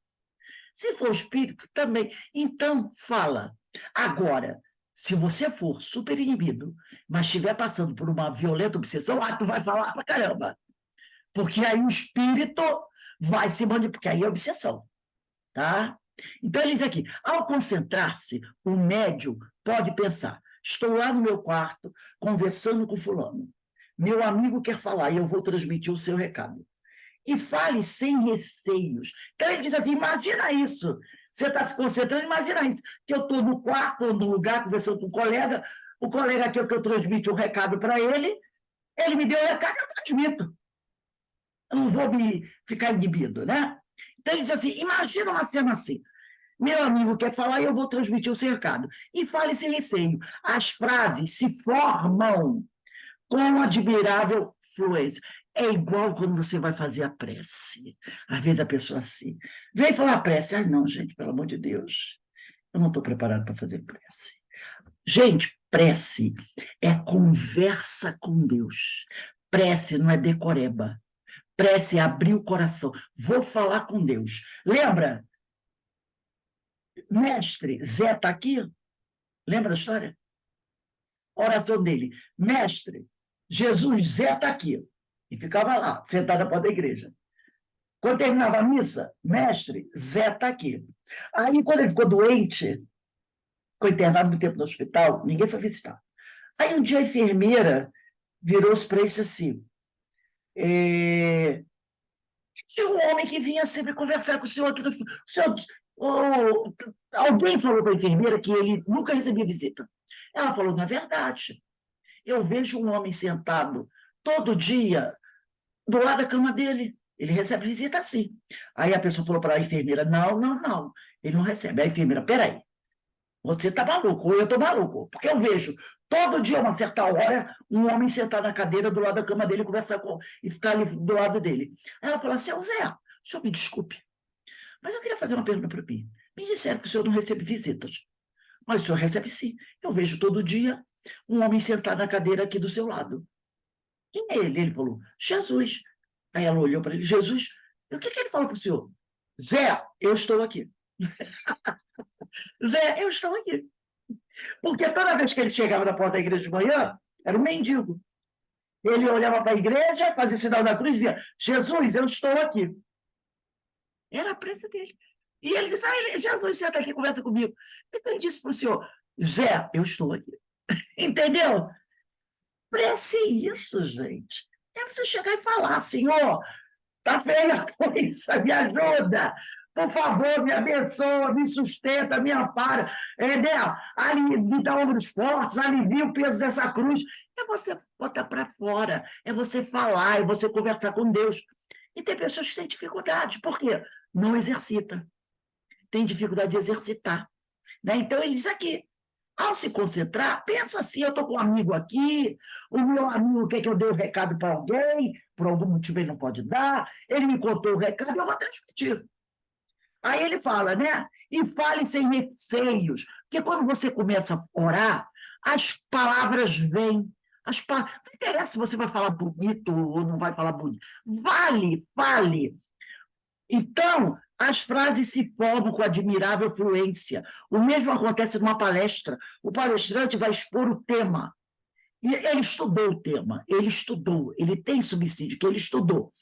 [SPEAKER 1] Se for espírito, também. Então, fala. Agora, se você for super inibido, mas estiver passando por uma violenta obsessão, tu vai falar pra caramba. Porque aí o espírito vai se manipular, porque aí é obsessão. Tá? Então, ele diz aqui, ao concentrar-se, o médium pode pensar, estou lá no meu quarto, conversando com fulano. Meu amigo quer falar e eu vou transmitir o seu recado. E fale sem receios. Então, ele diz assim, imagina isso. Você está se concentrando, imagina isso. Que eu estou no quarto ou no lugar, conversando com o colega quer que eu transmita um recado para ele me deu o recado, eu transmito. Eu não vou ficar inibido, né? Então, ele diz assim, imagina uma cena assim. Meu amigo quer falar e eu vou transmitir o seu recado. E fale sem receio. As frases se formam com admirável fluência. É igual quando você vai fazer a prece. Às vezes a pessoa assim, vem falar a prece. Ah, não, gente, pelo amor de Deus, eu não estou preparado para fazer prece. Gente, prece é conversa com Deus. Prece não é decoreba. Prece é abrir o coração. Vou falar com Deus. Lembra? Mestre, Zé está aqui? Lembra da história? Oração dele. Mestre, Jesus, Zé está aqui. E ficava lá, sentado na porta da igreja. Quando terminava a missa, mestre, Zé está aqui. Aí, quando ele ficou doente, ficou internado muito tempo no hospital, ninguém foi visitar. Aí, um dia, a enfermeira virou-se para ele e disse assim, tinha um homem que vinha sempre conversar com o senhor aqui. O senhor, alguém falou para a enfermeira que ele nunca recebia visita. Ela falou, não é verdade. Eu vejo um homem sentado todo dia do lado da cama dele. Ele recebe visita sim. Aí a pessoa falou para a enfermeira, não, ele não recebe. Aí a enfermeira, peraí, você está maluco, ou eu estou maluco, porque eu vejo todo dia, uma certa hora, um homem sentado na cadeira do lado da cama dele e ficar ali do lado dele. Aí ela falou, seu Zé, o senhor me desculpe, mas eu queria fazer uma pergunta para mim. Me disseram que o senhor não recebe visitas, mas o senhor recebe sim. Eu vejo todo dia um homem sentado na cadeira aqui do seu lado. Quem é ele? Ele falou, Jesus. Aí ela olhou para ele, Jesus, o que ele falou para o senhor? Zé, eu estou aqui. Zé, eu estou aqui. Porque toda vez que ele chegava na porta da igreja de manhã, era um mendigo. Ele olhava para a igreja, fazia sinal da cruz e dizia, Jesus, eu estou aqui. Era a prece dele. E ele disse, Jesus, senta aqui, conversa comigo. O que ele disse para o senhor? Zé, eu estou aqui. Entendeu? Prece é isso, gente. É você chegar e falar, Senhor, tá feia a coisa, me ajuda. Por favor, me abençoa, me sustenta, me ampara. Me dá ombros fortes, alivia o peso dessa cruz. É você botar para fora, é você falar, é você conversar com Deus. E tem pessoas que têm dificuldade. Por quê? Não exercita. Tem dificuldade de exercitar. Né? Então, ele diz aqui, ao se concentrar, pensa assim, eu estou com um amigo aqui, o meu amigo quer que eu dê um recado para alguém, por algum motivo ele não pode dar, ele me contou o recado, eu vou transmitir. Aí ele fala, né? E fale sem receios, porque quando você começa a orar, as palavras vêm. Não interessa se você vai falar bonito ou não vai falar bonito. Fale. Então, as frases se formam com admirável fluência. O mesmo acontece numa palestra. O palestrante vai expor o tema. E ele estudou o tema, ele tem subsídio, que ele estudou.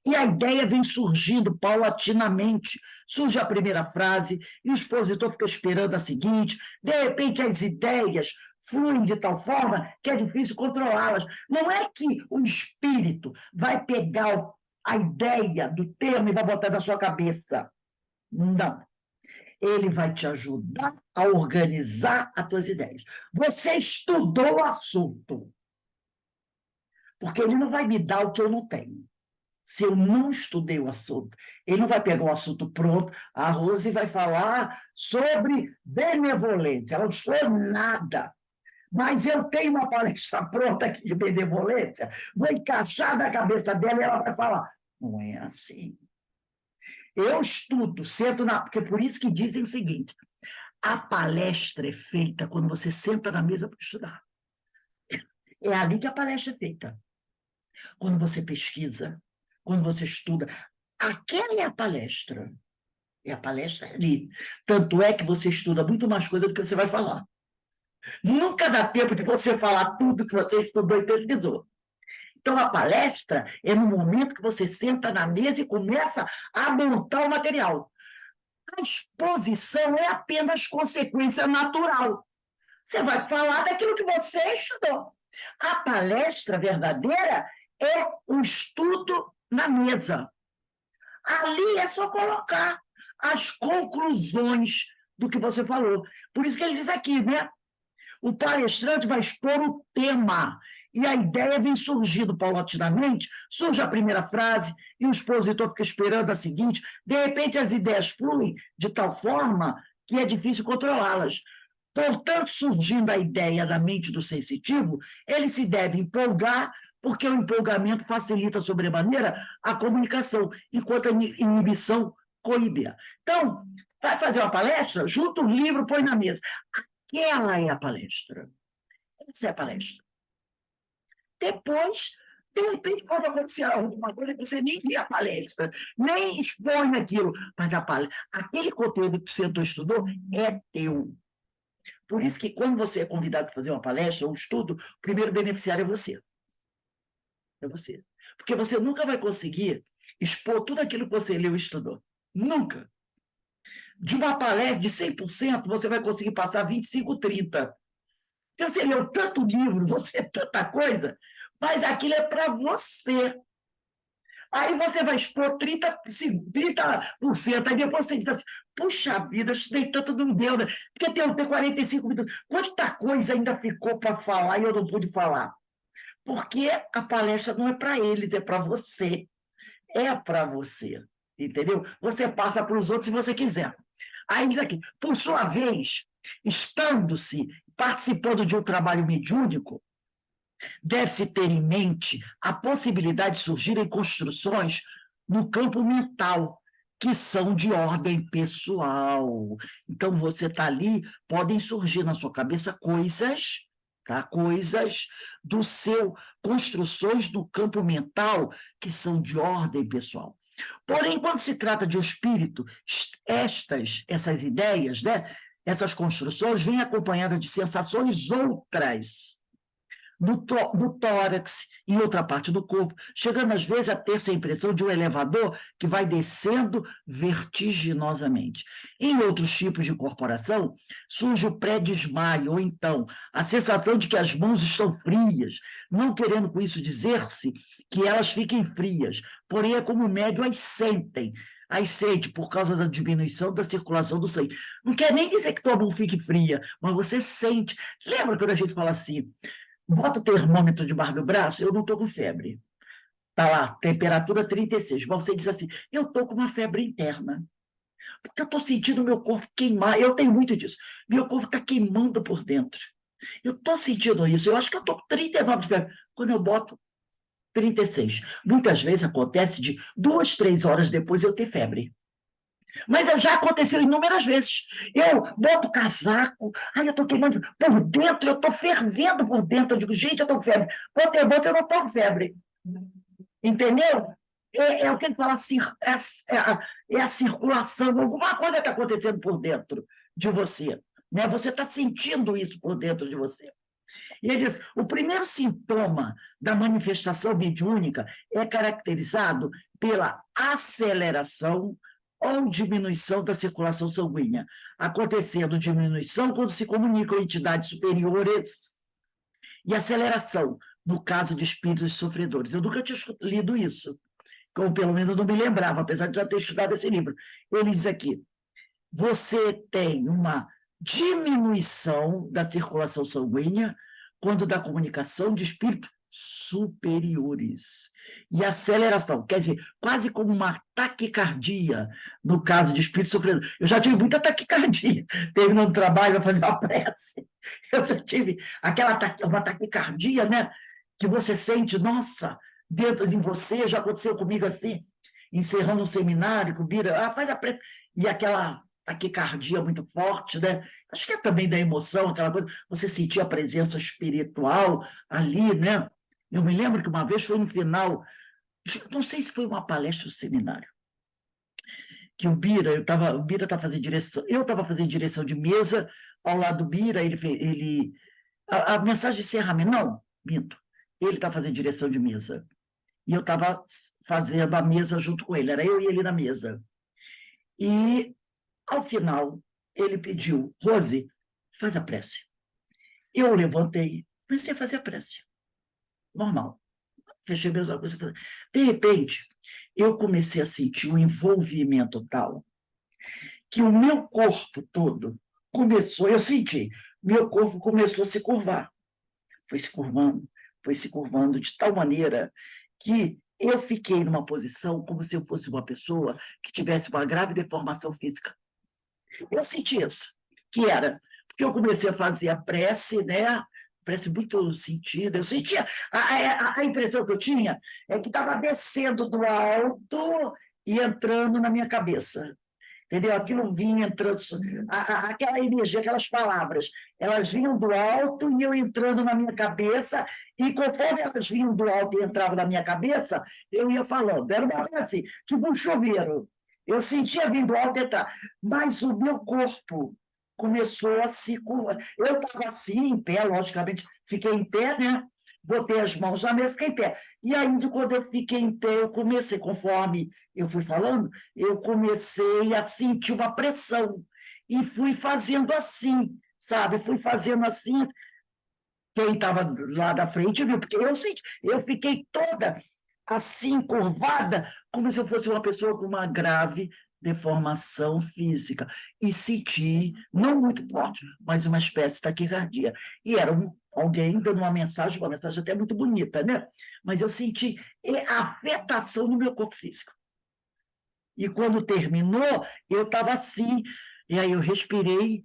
[SPEAKER 1] E a ideia vem surgindo paulatinamente. Surge a primeira frase e o expositor fica esperando a seguinte. De repente, as ideias fluem de tal forma que é difícil controlá-las. Não é que o espírito vai pegar a ideia do tema e vai botar na sua cabeça. Não. Ele vai te ajudar a organizar as tuas ideias. Você estudou o assunto. Porque ele não vai me dar o que eu não tenho. se eu não estudei o assunto. Ele não vai pegar o assunto pronto, a Rose vai falar sobre benevolência. Ela não estudou nada. Mas eu tenho uma palestra pronta aqui de benevolência, vou encaixar na cabeça dela e ela vai falar. Não é assim. Eu estudo, sento na... Porque por isso que dizem o seguinte, a palestra é feita quando você senta na mesa para estudar. É ali que a palestra é feita. Quando você pesquisa, quando você estuda, aquela é a palestra. E a palestra é ali. Tanto é que você estuda muito mais coisa do que você vai falar. Nunca dá tempo de você falar tudo que você estudou e pesquisou. Então, a palestra é no momento que você senta na mesa e começa a montar o material. A exposição é apenas consequência natural. Você vai falar daquilo que você estudou. A palestra verdadeira é o estudo na mesa. Ali é só colocar as conclusões do que você falou. Por isso que ele diz aqui, né? O palestrante vai expor o tema, e a ideia vem surgindo paulatinamente, surge a primeira frase, e o expositor fica esperando a seguinte, de repente as ideias fluem de tal forma que é difícil controlá-las. Portanto, surgindo a ideia da mente do sensitivo, ele se deve empolgar, porque o empolgamento facilita sobremaneira a comunicação, enquanto a inibição coíbe-a. Então, vai fazer uma palestra, junta um livro, põe na mesa. Aquela é a palestra. Essa é a palestra. Depois, de repente, pode acontecer alguma coisa que você nem vê a palestra, nem expõe aquilo, mas aquele conteúdo que você estudou é teu. Por isso que, quando você é convidado a fazer uma palestra ou um estudo, o primeiro beneficiário é você. É você. Porque você nunca vai conseguir expor tudo aquilo que você leu e estudou. Nunca. De uma palestra de 100%, você vai conseguir passar 25, 30. Então, você leu tanto livro, você tanta coisa, mas aquilo é para você. Aí você vai expor 30%, aí depois você diz assim, puxa vida, eu estudei tanto, não deu, né? Porque tem 45 minutos. Quanta coisa ainda ficou para falar e eu não pude falar? Porque a palestra não é para eles, é para você. É para você, entendeu? Você passa para os outros se você quiser. Aí diz aqui, por sua vez, participando de um trabalho mediúnico, deve-se ter em mente a possibilidade de surgirem construções no campo mental, que são de ordem pessoal. Então, você está ali, podem surgir na sua cabeça coisas, tá? Coisas do seu, construções do campo mental que são de ordem pessoal. Porém, quando se trata de um espírito, essas ideias, né, essas construções, vêm acompanhadas de sensações outras no tórax, em outra parte do corpo, chegando às vezes a ter-se a impressão de um elevador que vai descendo vertiginosamente. Em outros tipos de incorporação, surge o pré-desmaio, ou então a sensação de que as mãos estão frias, não querendo com isso dizer-se que elas fiquem frias, porém é como o médium as sente por causa da diminuição da circulação do sangue. Não quer nem dizer que tua mão fique fria, mas você sente. Lembra quando a gente fala assim, bota o termômetro debaixo do braço, eu não estou com febre. Está lá, temperatura 36. Mas você diz assim, eu estou com uma febre interna. Porque eu estou sentindo o meu corpo queimar. Eu tenho muito disso. Meu corpo está queimando por dentro. Eu estou sentindo isso. Eu acho que eu estou com 39 de febre. Quando eu boto 36. Muitas vezes acontece de 2, 3 horas depois eu ter febre. Mas já aconteceu inúmeras vezes. Eu boto casaco, aí eu estou queimando por dentro, eu estou fervendo por dentro. Eu digo, gente, eu estou com febre. Boto, eu não estou com febre. Entendeu? É o que ele fala, é a circulação, alguma coisa está acontecendo por dentro de você. Né? Você está sentindo isso por dentro de você. E ele diz, o primeiro sintoma da manifestação mediúnica é caracterizado pela aceleração ou diminuição da circulação sanguínea, acontecendo diminuição quando se comunicam entidades superiores e aceleração, no caso de espíritos sofredores. Eu nunca tinha lido isso, ou pelo menos não me lembrava, apesar de já ter estudado esse livro. Ele diz aqui, você tem uma diminuição da circulação sanguínea quando da comunicação de espírito superiores. E aceleração, quer dizer, quase como uma taquicardia, no caso de espírito sofredor. Eu já tive muita taquicardia, terminando o trabalho, vai fazer uma prece. Eu já tive uma taquicardia, né? Que você sente, nossa, dentro de você, já aconteceu comigo assim, encerrando um seminário, com o Bira, faz a prece. E aquela taquicardia muito forte, né? Acho que é também da emoção, aquela coisa, você sentir a presença espiritual ali, né? Eu me lembro que uma vez foi no final, não sei se foi uma palestra ou seminário, que o Bira estava fazendo direção, eu estava fazendo direção de mesa, ao lado do Bira, a mensagem de encerramento, não, minto, ele estava fazendo direção de mesa, e eu estava fazendo a mesa junto com ele, era eu e ele na mesa. E, ao final, ele pediu, Rose, faz a prece. Eu levantei, comecei a fazer a prece. Normal. Fechei meus olhos. De repente, eu comecei a sentir um envolvimento tal que o meu corpo todo começou, eu senti, meu corpo começou a se curvar. Foi se curvando de tal maneira que eu fiquei numa posição como se eu fosse uma pessoa que tivesse uma grave deformação física. Eu senti isso, que era, porque eu comecei a fazer a prece, né? Prece muito sentida. Eu sentia, a impressão que eu tinha é que estava descendo do alto e entrando na minha cabeça. Entendeu? Aquilo vinha entrando, aquela energia, aquelas palavras, elas vinham do alto e eu entrando na minha cabeça, e conforme elas vinham do alto e entravam na minha cabeça, eu ia falando. Era uma coisa assim, tipo um chuveiro. Eu sentia vindo do alto e entrar, mas o meu corpo começou a se curvar. Eu estava assim, em pé, logicamente, fiquei em pé, né? Botei as mãos na mesa, fiquei em pé. E ainda quando eu fiquei em pé, eu comecei, conforme eu fui falando, eu comecei a sentir uma pressão. E fui fazendo assim, sabe? Fui fazendo assim. Quem estava lá da frente viu, porque eu fiquei toda assim, curvada, como se eu fosse uma pessoa com uma grave deformação física. E senti, não muito forte, mas uma espécie de taquicardia. E era alguém dando uma mensagem até muito bonita, né? Mas eu senti afetação no meu corpo físico. E quando terminou, eu estava assim, e aí eu respirei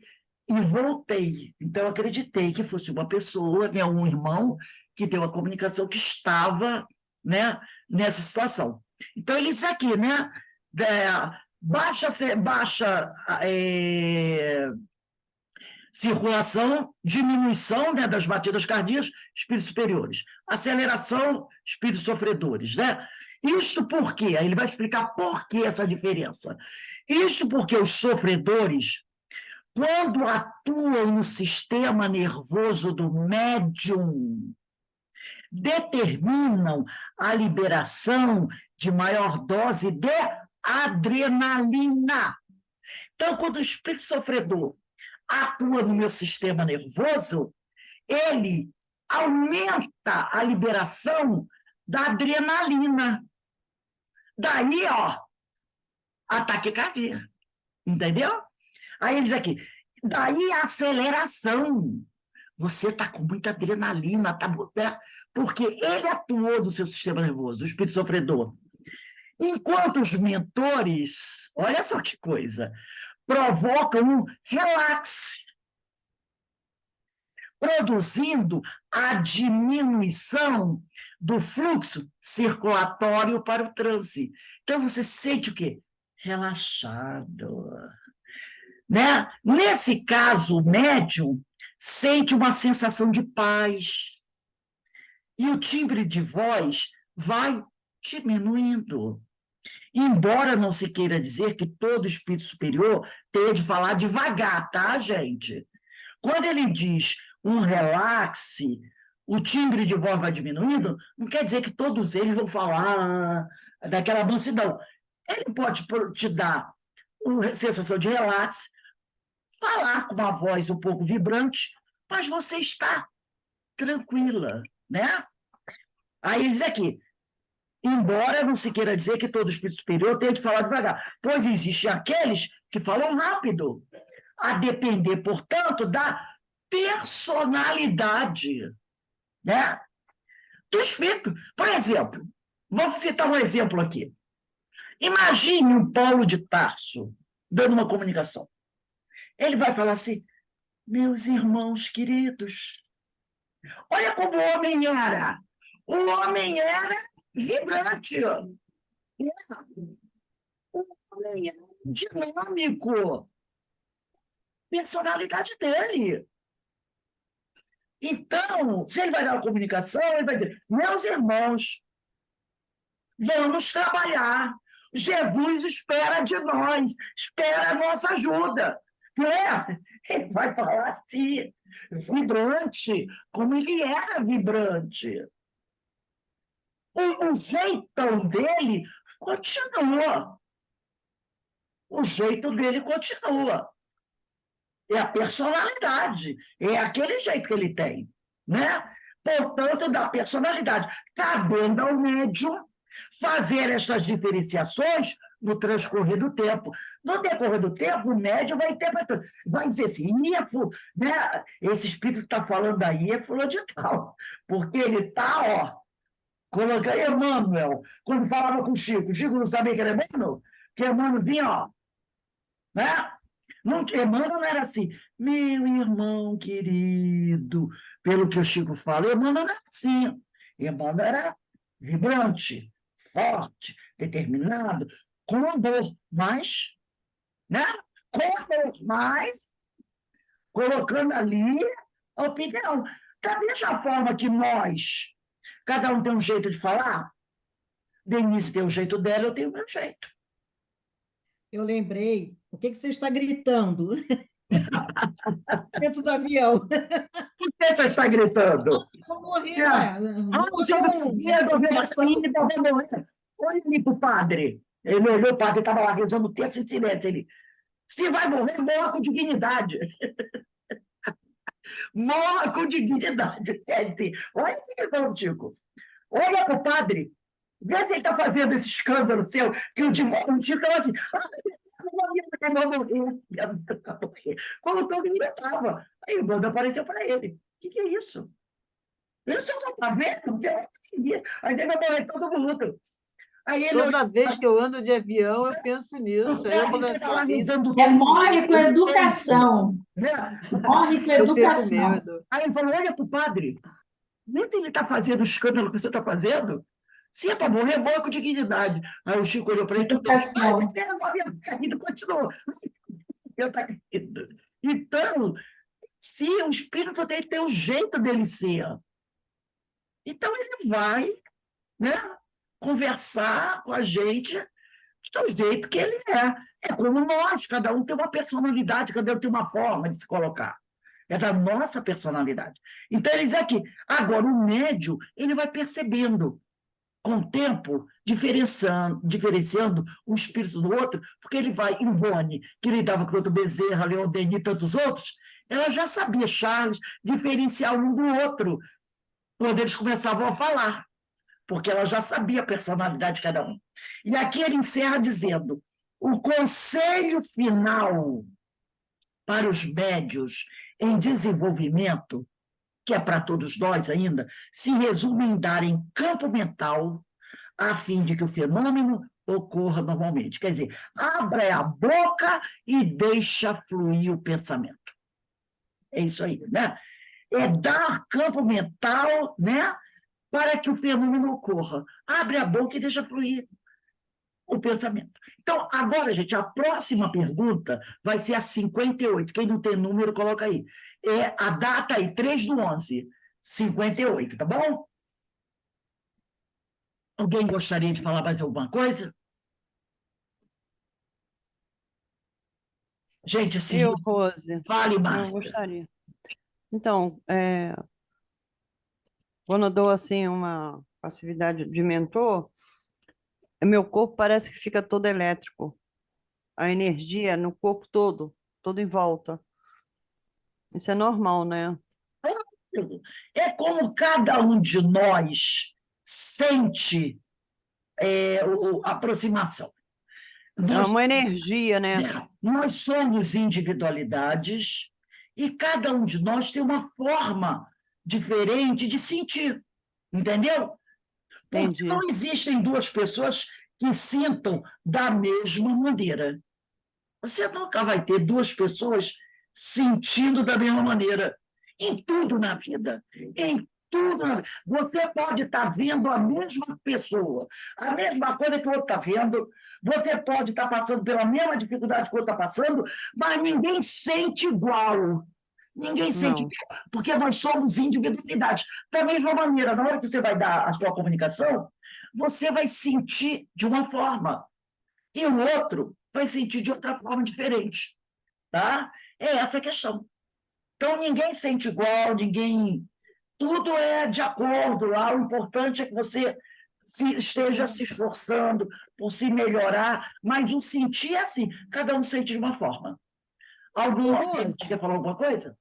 [SPEAKER 1] e voltei. Então, eu acreditei que fosse uma pessoa, né, um irmão, que deu a comunicação que estava, né, nessa situação. Então, ele diz aqui, né? Baixa circulação, diminuição, né, das batidas cardíacas, espíritos superiores. Aceleração, espíritos sofredores, né? Isto por quê? Aí ele vai explicar por que essa diferença. Isto porque os sofredores, quando atuam no sistema nervoso do médium, determinam a liberação de maior dose de adrenalina. Então, quando o espírito sofredor atua no meu sistema nervoso, ele aumenta a liberação da adrenalina. Daí, ó, a taquicardia. Entendeu? Aí ele diz aqui, daí a aceleração. Você está com muita adrenalina, porque ele atuou no seu sistema nervoso, o espírito sofredor. Enquanto os mentores, olha só que coisa, provocam um relaxe, produzindo a diminuição do fluxo circulatório para o transe. Então, você sente o quê? Relaxado. Né? Nesse caso, o médium sente uma sensação de paz. E o timbre de voz vai diminuindo. Embora não se queira dizer que todo espírito superior tenha de falar devagar, tá, gente? Quando ele diz um relaxe, o timbre de voz vai diminuindo, não quer dizer que todos eles vão falar daquela mansidão. Ele pode te dar uma sensação de relaxe, falar com uma voz um pouco vibrante, mas você está tranquila, né? Aí ele diz aqui, embora não se queira dizer que todo espírito superior tenha de falar devagar, pois existem aqueles que falam rápido, a depender, portanto, da personalidade, né? do espírito. Por exemplo, vou citar um exemplo aqui. Imagine um Paulo de Tarso dando uma comunicação. Ele vai falar assim: meus irmãos queridos, olha como o homem era. O homem era vibrante. O homem era dinâmico. Personalidade dele. Então, se ele vai dar uma comunicação, ele vai dizer: meus irmãos, vamos trabalhar. Jesus espera de nós, espera a nossa ajuda. Ele vai falar assim, vibrante, como ele era vibrante. O jeitão dele continua. O jeito dele continua. É a personalidade, é aquele jeito que ele tem, né? Portanto, da personalidade. Cabendo ao médium fazer essas diferenciações no transcorrer do tempo. No decorrer do tempo, o médium vai interpretando, vai dizer assim, né? Esse espírito está falando aí, é fulano de tal, porque ele está, colocando Emmanuel, quando falava com o Chico não sabia que era Emmanuel, que Emmanuel vinha, né? Não, Emmanuel não era assim, meu irmão querido, pelo que o Chico fala, Emmanuel não era assim. Emmanuel era vibrante, forte, determinado, com amor, mas, né? Com amor, mas colocando ali a opinião. Da mesma forma que nós, cada um tem um jeito de falar, Denise tem o jeito dela, eu tenho o meu jeito.
[SPEAKER 4] Eu lembrei, o que você está gritando? Dentro do avião.
[SPEAKER 1] Por que você está gritando?
[SPEAKER 4] Vou morrer,
[SPEAKER 1] Ah, olha ali para o padre. Ele olhou, o padre estava lá rezando o terço em silêncio. Ele, se vai morrer, morra com dignidade. Morra com dignidade. Olha que bom, Tico. Olha para o padre. Vê se ele está fazendo esse escândalo seu, que o Tico estava assim. Quando todo mundo estava. Aí o Bando apareceu para ele. O que é isso? Isso não está vendo? Aí vai morrer todo mundo. Aí ele
[SPEAKER 5] Toda vez que eu ando de avião, eu penso nisso. Aí eu começo a rir.
[SPEAKER 2] Morre com educação. Morre com
[SPEAKER 5] Eu perco
[SPEAKER 2] educação.
[SPEAKER 5] medo.
[SPEAKER 1] Aí ele falou: olha para o padre, vê se ele está fazendo o escândalo que você está fazendo. Se é para morrer, morre com dignidade. Aí o Chico olhou para ele e
[SPEAKER 2] Educação.
[SPEAKER 1] continuou. Então, se o espírito dele tem o jeito dele ser. Então, ele vai, né, conversar com a gente do jeito que ele é. É como nós, cada um tem uma personalidade, cada um tem uma forma de se colocar. É da nossa personalidade. Então, ele diz aqui, agora o médium, ele vai percebendo, com o tempo, diferenciando um espírito do outro, porque ele vai, Ivone, que lidava com o outro Bezerra, Leon Denis e tantos outros, ela já sabia, Charles, diferenciar um do outro, quando eles começavam a falar, porque ela já sabia a personalidade de cada um. E aqui ele encerra dizendo: o conselho final para os médios em desenvolvimento, que é para todos nós ainda, se resume em dar em campo mental a fim de que o fenômeno ocorra normalmente. Quer dizer, abra a boca e deixa fluir o pensamento. É isso aí, né? É dar campo mental, né, para que o fenômeno ocorra. Abre a boca e deixa fluir o pensamento. Então, agora, gente, a próxima pergunta vai ser a 58. Quem não tem número, coloca aí. É a data aí, 3/11, 58, tá bom? Alguém gostaria de falar mais alguma coisa? Gente, assim,
[SPEAKER 6] Eu, Rose,
[SPEAKER 1] fale,
[SPEAKER 6] eu
[SPEAKER 1] Márcia.
[SPEAKER 6] gostaria. Então, quando eu dou assim uma passividade de mentor, meu corpo parece que fica todo elétrico. A energia no corpo todo em volta. Isso é normal, né?
[SPEAKER 1] É como cada um de nós sente a aproximação.
[SPEAKER 6] É uma energia, né?
[SPEAKER 1] Nós somos individualidades e cada um de nós tem uma forma diferente de sentir, Entendeu? Porque
[SPEAKER 6] Entendi.
[SPEAKER 1] não existem duas pessoas que sintam da mesma maneira. Você nunca vai ter duas pessoas sentindo da mesma maneira. Em tudo na vida. Em tudo. Você pode estar vendo a mesma pessoa, a mesma coisa que o outro está vendo. Você pode estar passando pela mesma dificuldade que o outro está passando, mas ninguém sente igual. Ninguém sente
[SPEAKER 6] Não.
[SPEAKER 1] igual, porque nós somos individualidades. Da mesma maneira, na hora que você vai dar a sua comunicação, você vai sentir de uma forma, e o outro vai sentir de outra forma diferente. Tá? É essa a questão. Então, ninguém sente igual, ninguém. Tudo é de acordo lá. O importante é que você esteja se esforçando por se melhorar, mas o sentir é assim, cada um sente de uma forma. Alguém quer falar alguma coisa?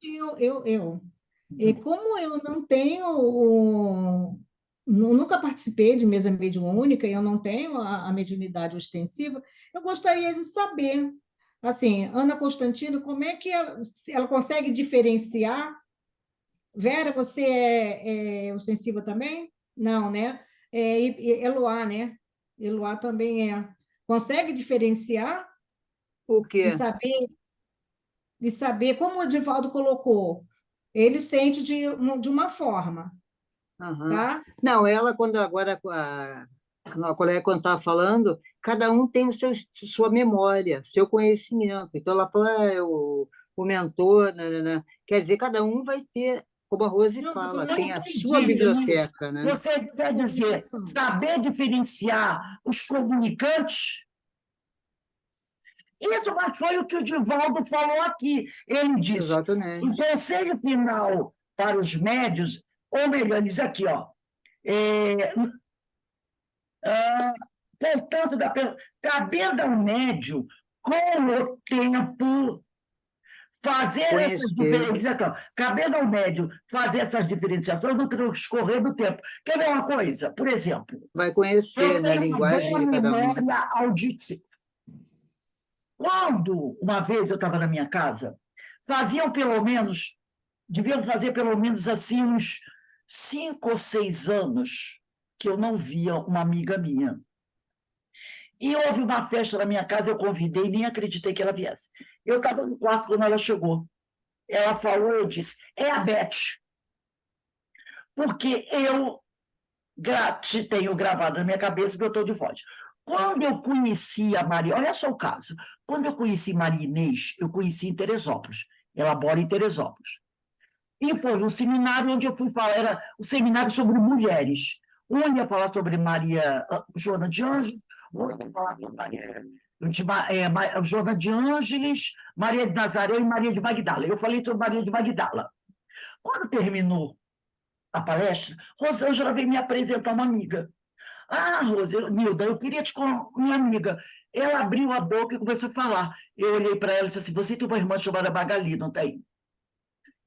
[SPEAKER 4] E como eu não tenho, nunca participei de mesa mediúnica, e eu não tenho a mediunidade ostensiva, eu gostaria de saber, assim, Ana Constantino, como é que ela consegue diferenciar? Vera, você é ostensiva também? Não, né? E Eloá, né? Eloá também é. Consegue diferenciar
[SPEAKER 5] O
[SPEAKER 4] e
[SPEAKER 5] quê?
[SPEAKER 4] saber, como o Divaldo colocou, ele sente de uma forma,
[SPEAKER 5] Aham.
[SPEAKER 4] tá?
[SPEAKER 5] Não, ela, quando agora a colega, quando estava falando, cada um tem sua memória, seu conhecimento. Então, ela fala, o mentor, né. Quer dizer, cada um vai ter, como a Rose
[SPEAKER 4] Não,
[SPEAKER 5] fala,
[SPEAKER 1] Não
[SPEAKER 5] tem a sua
[SPEAKER 1] entendi, Denise.
[SPEAKER 5] biblioteca, né?
[SPEAKER 1] Você quer dizer
[SPEAKER 4] Comunicação.
[SPEAKER 1] saber diferenciar os comunicantes? Isso, mas foi o que o Divaldo falou aqui. Ele disse: o
[SPEAKER 5] Exatamente.
[SPEAKER 1] conselho final para os médios, ou melhor, diz aqui, ó, portanto, cabendo ao médio, com o tempo, fazer essas
[SPEAKER 5] Conhecer,
[SPEAKER 1] diferenciações, cabendo ao médio fazer essas diferenciações no transcorrer do tempo. Quer ver uma coisa? Por exemplo,
[SPEAKER 5] vai
[SPEAKER 1] eu
[SPEAKER 5] conhecer, né, a
[SPEAKER 1] tenho uma
[SPEAKER 5] linguagem
[SPEAKER 1] boa
[SPEAKER 5] de cada um.
[SPEAKER 1] memória auditiva. Quando, uma vez, eu estava na minha casa, deviam fazer pelo menos assim uns 5 ou 6 anos que eu não via uma amiga minha. E houve uma festa na minha casa, eu convidei, nem acreditei que ela viesse. Eu estava no quarto quando ela chegou. Ela falou, eu disse, é a Beth. Porque eu te tenho gravado na minha cabeça que eu estou de voz. Quando eu conheci a Maria, olha só o caso, quando eu conheci Maria Inês, eu conheci em Teresópolis. Ela mora em Teresópolis. E foi um seminário onde eu fui falar, era um seminário sobre mulheres. Um ia falar sobre Maria Joana de Ângeles, outro ia falar sobre Joana de Ângeles, Maria de Nazaré e Maria de Magdala. Eu falei sobre Maria de Magdala. Quando terminou a palestra, Rosângela veio me apresentar uma amiga. Nilda, eu queria te contar minha amiga. Ela abriu a boca e começou a falar. Eu olhei para ela e disse assim, você tem uma irmã chamada Magali, não tem?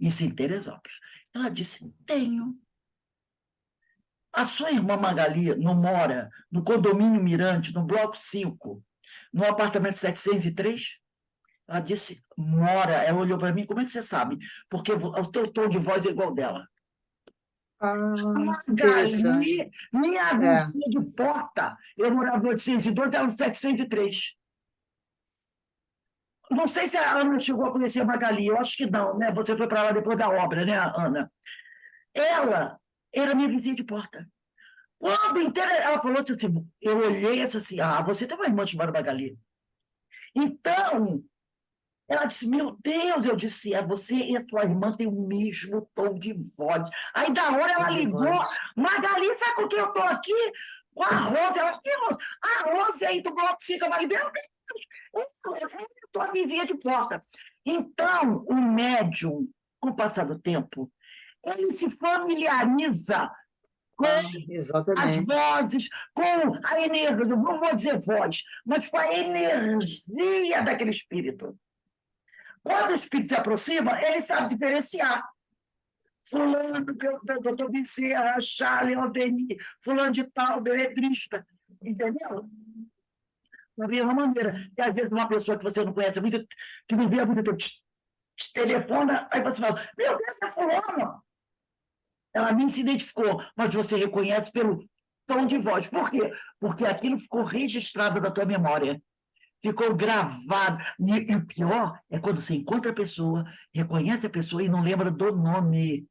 [SPEAKER 1] Isso em Teresópolis. Ela disse, tenho. A sua irmã Magali não mora no condomínio Mirante, no bloco 5, no apartamento 703? Ela disse, mora. Ela olhou para mim, como é que você sabe? Porque o teu tom de voz é igual dela.
[SPEAKER 5] Interessante.
[SPEAKER 1] Magali, minha vizinha de porta. Eu morava no 812, ela no 703. Não sei se a Ana chegou a conhecer a Magali, eu acho que não, né? Você foi para lá depois da obra, né, Ana? Ela era minha vizinha de porta. Quando inteira, ela falou assim, eu olhei e disse assim, você tem uma irmã chamada Magali. Então, ela disse, meu Deus, eu disse, você e a sua irmã têm o mesmo tom de voz. Aí, da hora, ela ligou, Magali, sabe com quem eu estou aqui? Com a Rose. Ela, que Rose? A Rose aí do Bloco 5, a Magali, meu Deus, eu estou a vizinha de porta. Então, o médium, com o passar do tempo, ele se familiariza com as
[SPEAKER 5] Exatamente.
[SPEAKER 1] vozes, com a energia, não vou dizer voz, mas com a energia daquele espírito. Quando o espírito se aproxima, ele sabe diferenciar. Fulano, doutor Bezerra, Charles, Albeni, fulano de tal, beletrista. Entendeu? Da mesma maneira. E às vezes uma pessoa que você não conhece muito, que não vê há muito tempo, te telefona, aí você fala, meu Deus, é fulano. Ela nem se identificou, mas você reconhece pelo tom de voz. Por quê? Porque aquilo ficou registrado na tua memória. Ficou gravado. E o pior é quando você encontra a pessoa, reconhece a pessoa e não lembra do nome.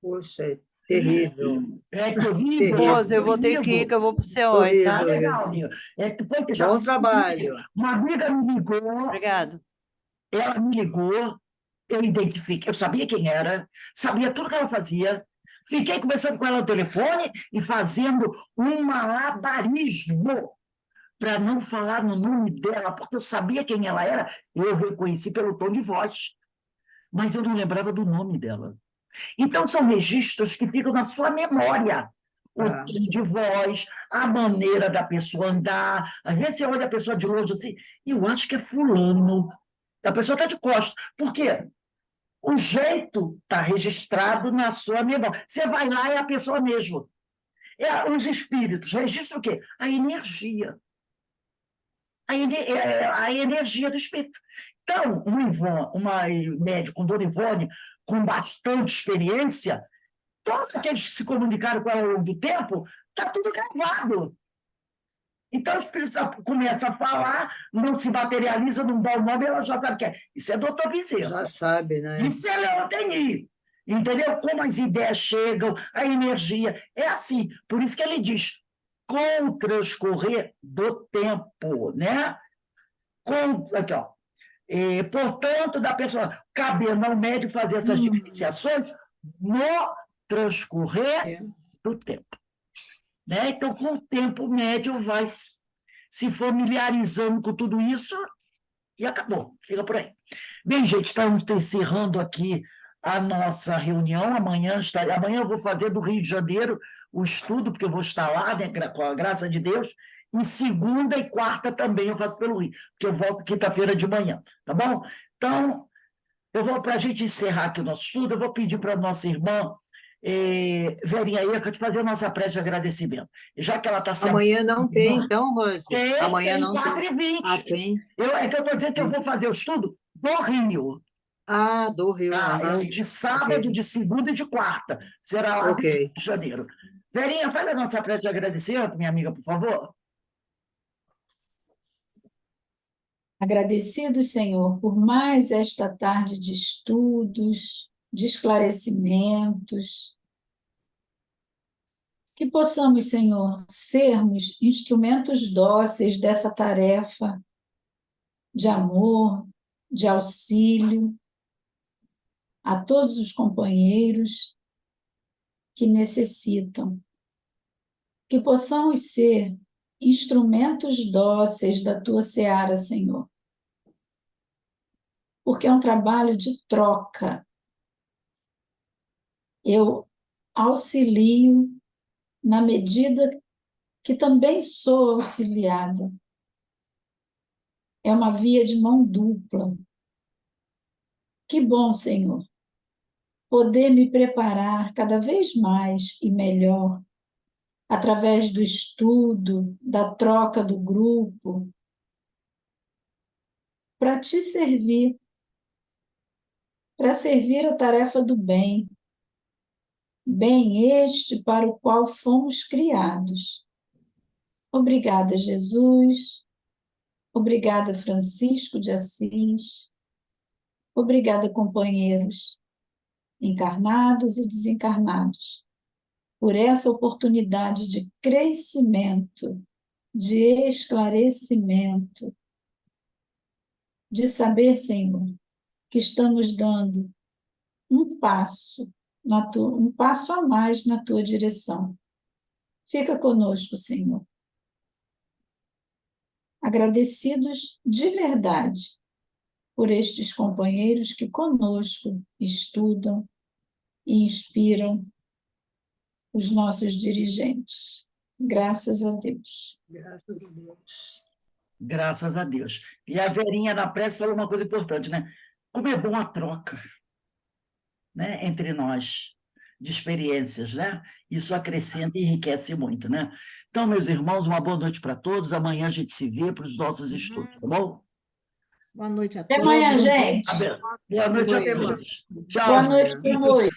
[SPEAKER 5] Poxa, é terrível.
[SPEAKER 1] É terrível,
[SPEAKER 5] Terrível.
[SPEAKER 6] Rose, eu vou ter que ir, que eu vou pro COI, tá?
[SPEAKER 5] Horrível.
[SPEAKER 1] legal, amiga. Foi que já...
[SPEAKER 5] Bom trabalho.
[SPEAKER 1] Uma amiga me ligou,
[SPEAKER 6] Obrigado.
[SPEAKER 1] ela me ligou, eu identifiquei, eu sabia quem era, sabia tudo que ela fazia, fiquei conversando com ela no telefone e fazendo um malabarismo para não falar no nome dela, porque eu sabia quem ela era, eu reconheci pelo tom de voz, mas eu não lembrava do nome dela. Então, são registros que ficam na sua memória. O
[SPEAKER 5] Ah.
[SPEAKER 1] tom de voz, a maneira da pessoa andar. Às vezes você olha a pessoa de longe assim, eu acho que é fulano. A pessoa está de costas. Por quê? O jeito está registrado na sua memória. Você vai lá, é a pessoa mesmo. Os espíritos registram o quê? A energia. A energia do espírito. Então, uma médica com Dona Ivone, com bastante experiência, todos aqueles que se comunicaram com ela ao longo do tempo, está tudo gravado. Então, o espírito começa a falar, não se materializa, não dá o nome, ela já sabe o que é. Isso é doutor Bezerra.
[SPEAKER 5] Já sabe, né?
[SPEAKER 1] Isso é Leon Denis. Entendeu? Como as ideias chegam, a energia. É assim. Por isso que ele diz, com o transcorrer do tempo, né? Aqui, ó. Portanto, da pessoa, cabendo ao médico fazer essas diferenciações no transcorrer do tempo. Né? Então, com o tempo, o médium vai se familiarizando com tudo isso e acabou, fica por aí. Bem, gente, estamos encerrando aqui a nossa reunião. Amanhã eu vou fazer do Rio de Janeiro o estudo, porque eu vou estar lá, né, com a graça de Deus. Em segunda e quarta também eu faço pelo Rio, porque eu volto quinta-feira de manhã, tá bom? Então, para a gente encerrar aqui o nosso estudo, eu vou pedir para a nossa irmã Verinha Eca de fazer a nossa prece de agradecimento. Já que ela está se
[SPEAKER 5] Amanhã não tem, então, Rose? Amanhã
[SPEAKER 1] tem
[SPEAKER 5] não tem.
[SPEAKER 1] 4h20.
[SPEAKER 5] Ah, tem?
[SPEAKER 1] É que eu estou dizendo que eu vou fazer o estudo do Rio.
[SPEAKER 5] Ah, do Rio.
[SPEAKER 1] De sábado,
[SPEAKER 5] Ok.
[SPEAKER 1] de segunda e de quarta. Será lá no
[SPEAKER 5] Ok.
[SPEAKER 1] Rio de Janeiro. Verinha, faz a nossa prece de agradecimento, minha amiga, por favor.
[SPEAKER 2] Agradecidos, Senhor, por mais esta tarde de estudos, de esclarecimentos, que possamos, Senhor, sermos instrumentos dóceis dessa tarefa de amor, de auxílio a todos os companheiros que necessitam. Que possamos ser instrumentos dóceis da Tua seara, Senhor. Porque é um trabalho de troca. Eu auxilio na medida que também sou auxiliada. É uma via de mão dupla. Que bom, Senhor, poder me preparar cada vez mais e melhor, através do estudo, da troca do grupo, para te servir, para servir a tarefa do bem, bem este para o qual fomos criados. Obrigada, Jesus. Obrigada, Francisco de Assis. Obrigada, companheiros, encarnados e desencarnados, por essa oportunidade de crescimento, de esclarecimento, de saber, Senhor, que estamos dando um passo a mais na Tua direção. Fica conosco, Senhor. Agradecidos de verdade por estes companheiros que conosco estudam e inspiram os nossos dirigentes. Graças a Deus.
[SPEAKER 5] Graças a Deus.
[SPEAKER 1] Graças a Deus. E a Verinha na prece falou uma coisa importante, né? Como é bom a troca, né, entre nós, de experiências, né? Isso acrescenta e enriquece muito, né? Então, meus irmãos, uma boa noite para todos. Amanhã a gente se vê para os nossos estudos, tá bom?
[SPEAKER 4] Boa noite a
[SPEAKER 2] Até
[SPEAKER 4] todos.
[SPEAKER 2] amanhã, gente.
[SPEAKER 1] Boa noite a
[SPEAKER 5] Amanhã.
[SPEAKER 1] todos. Tchau.
[SPEAKER 2] Boa noite, boa noite.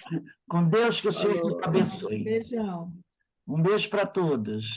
[SPEAKER 1] Com Deus, que o Senhor nos
[SPEAKER 5] Falou.
[SPEAKER 1] abençoe.
[SPEAKER 4] Beijão.
[SPEAKER 1] Um beijo para todos.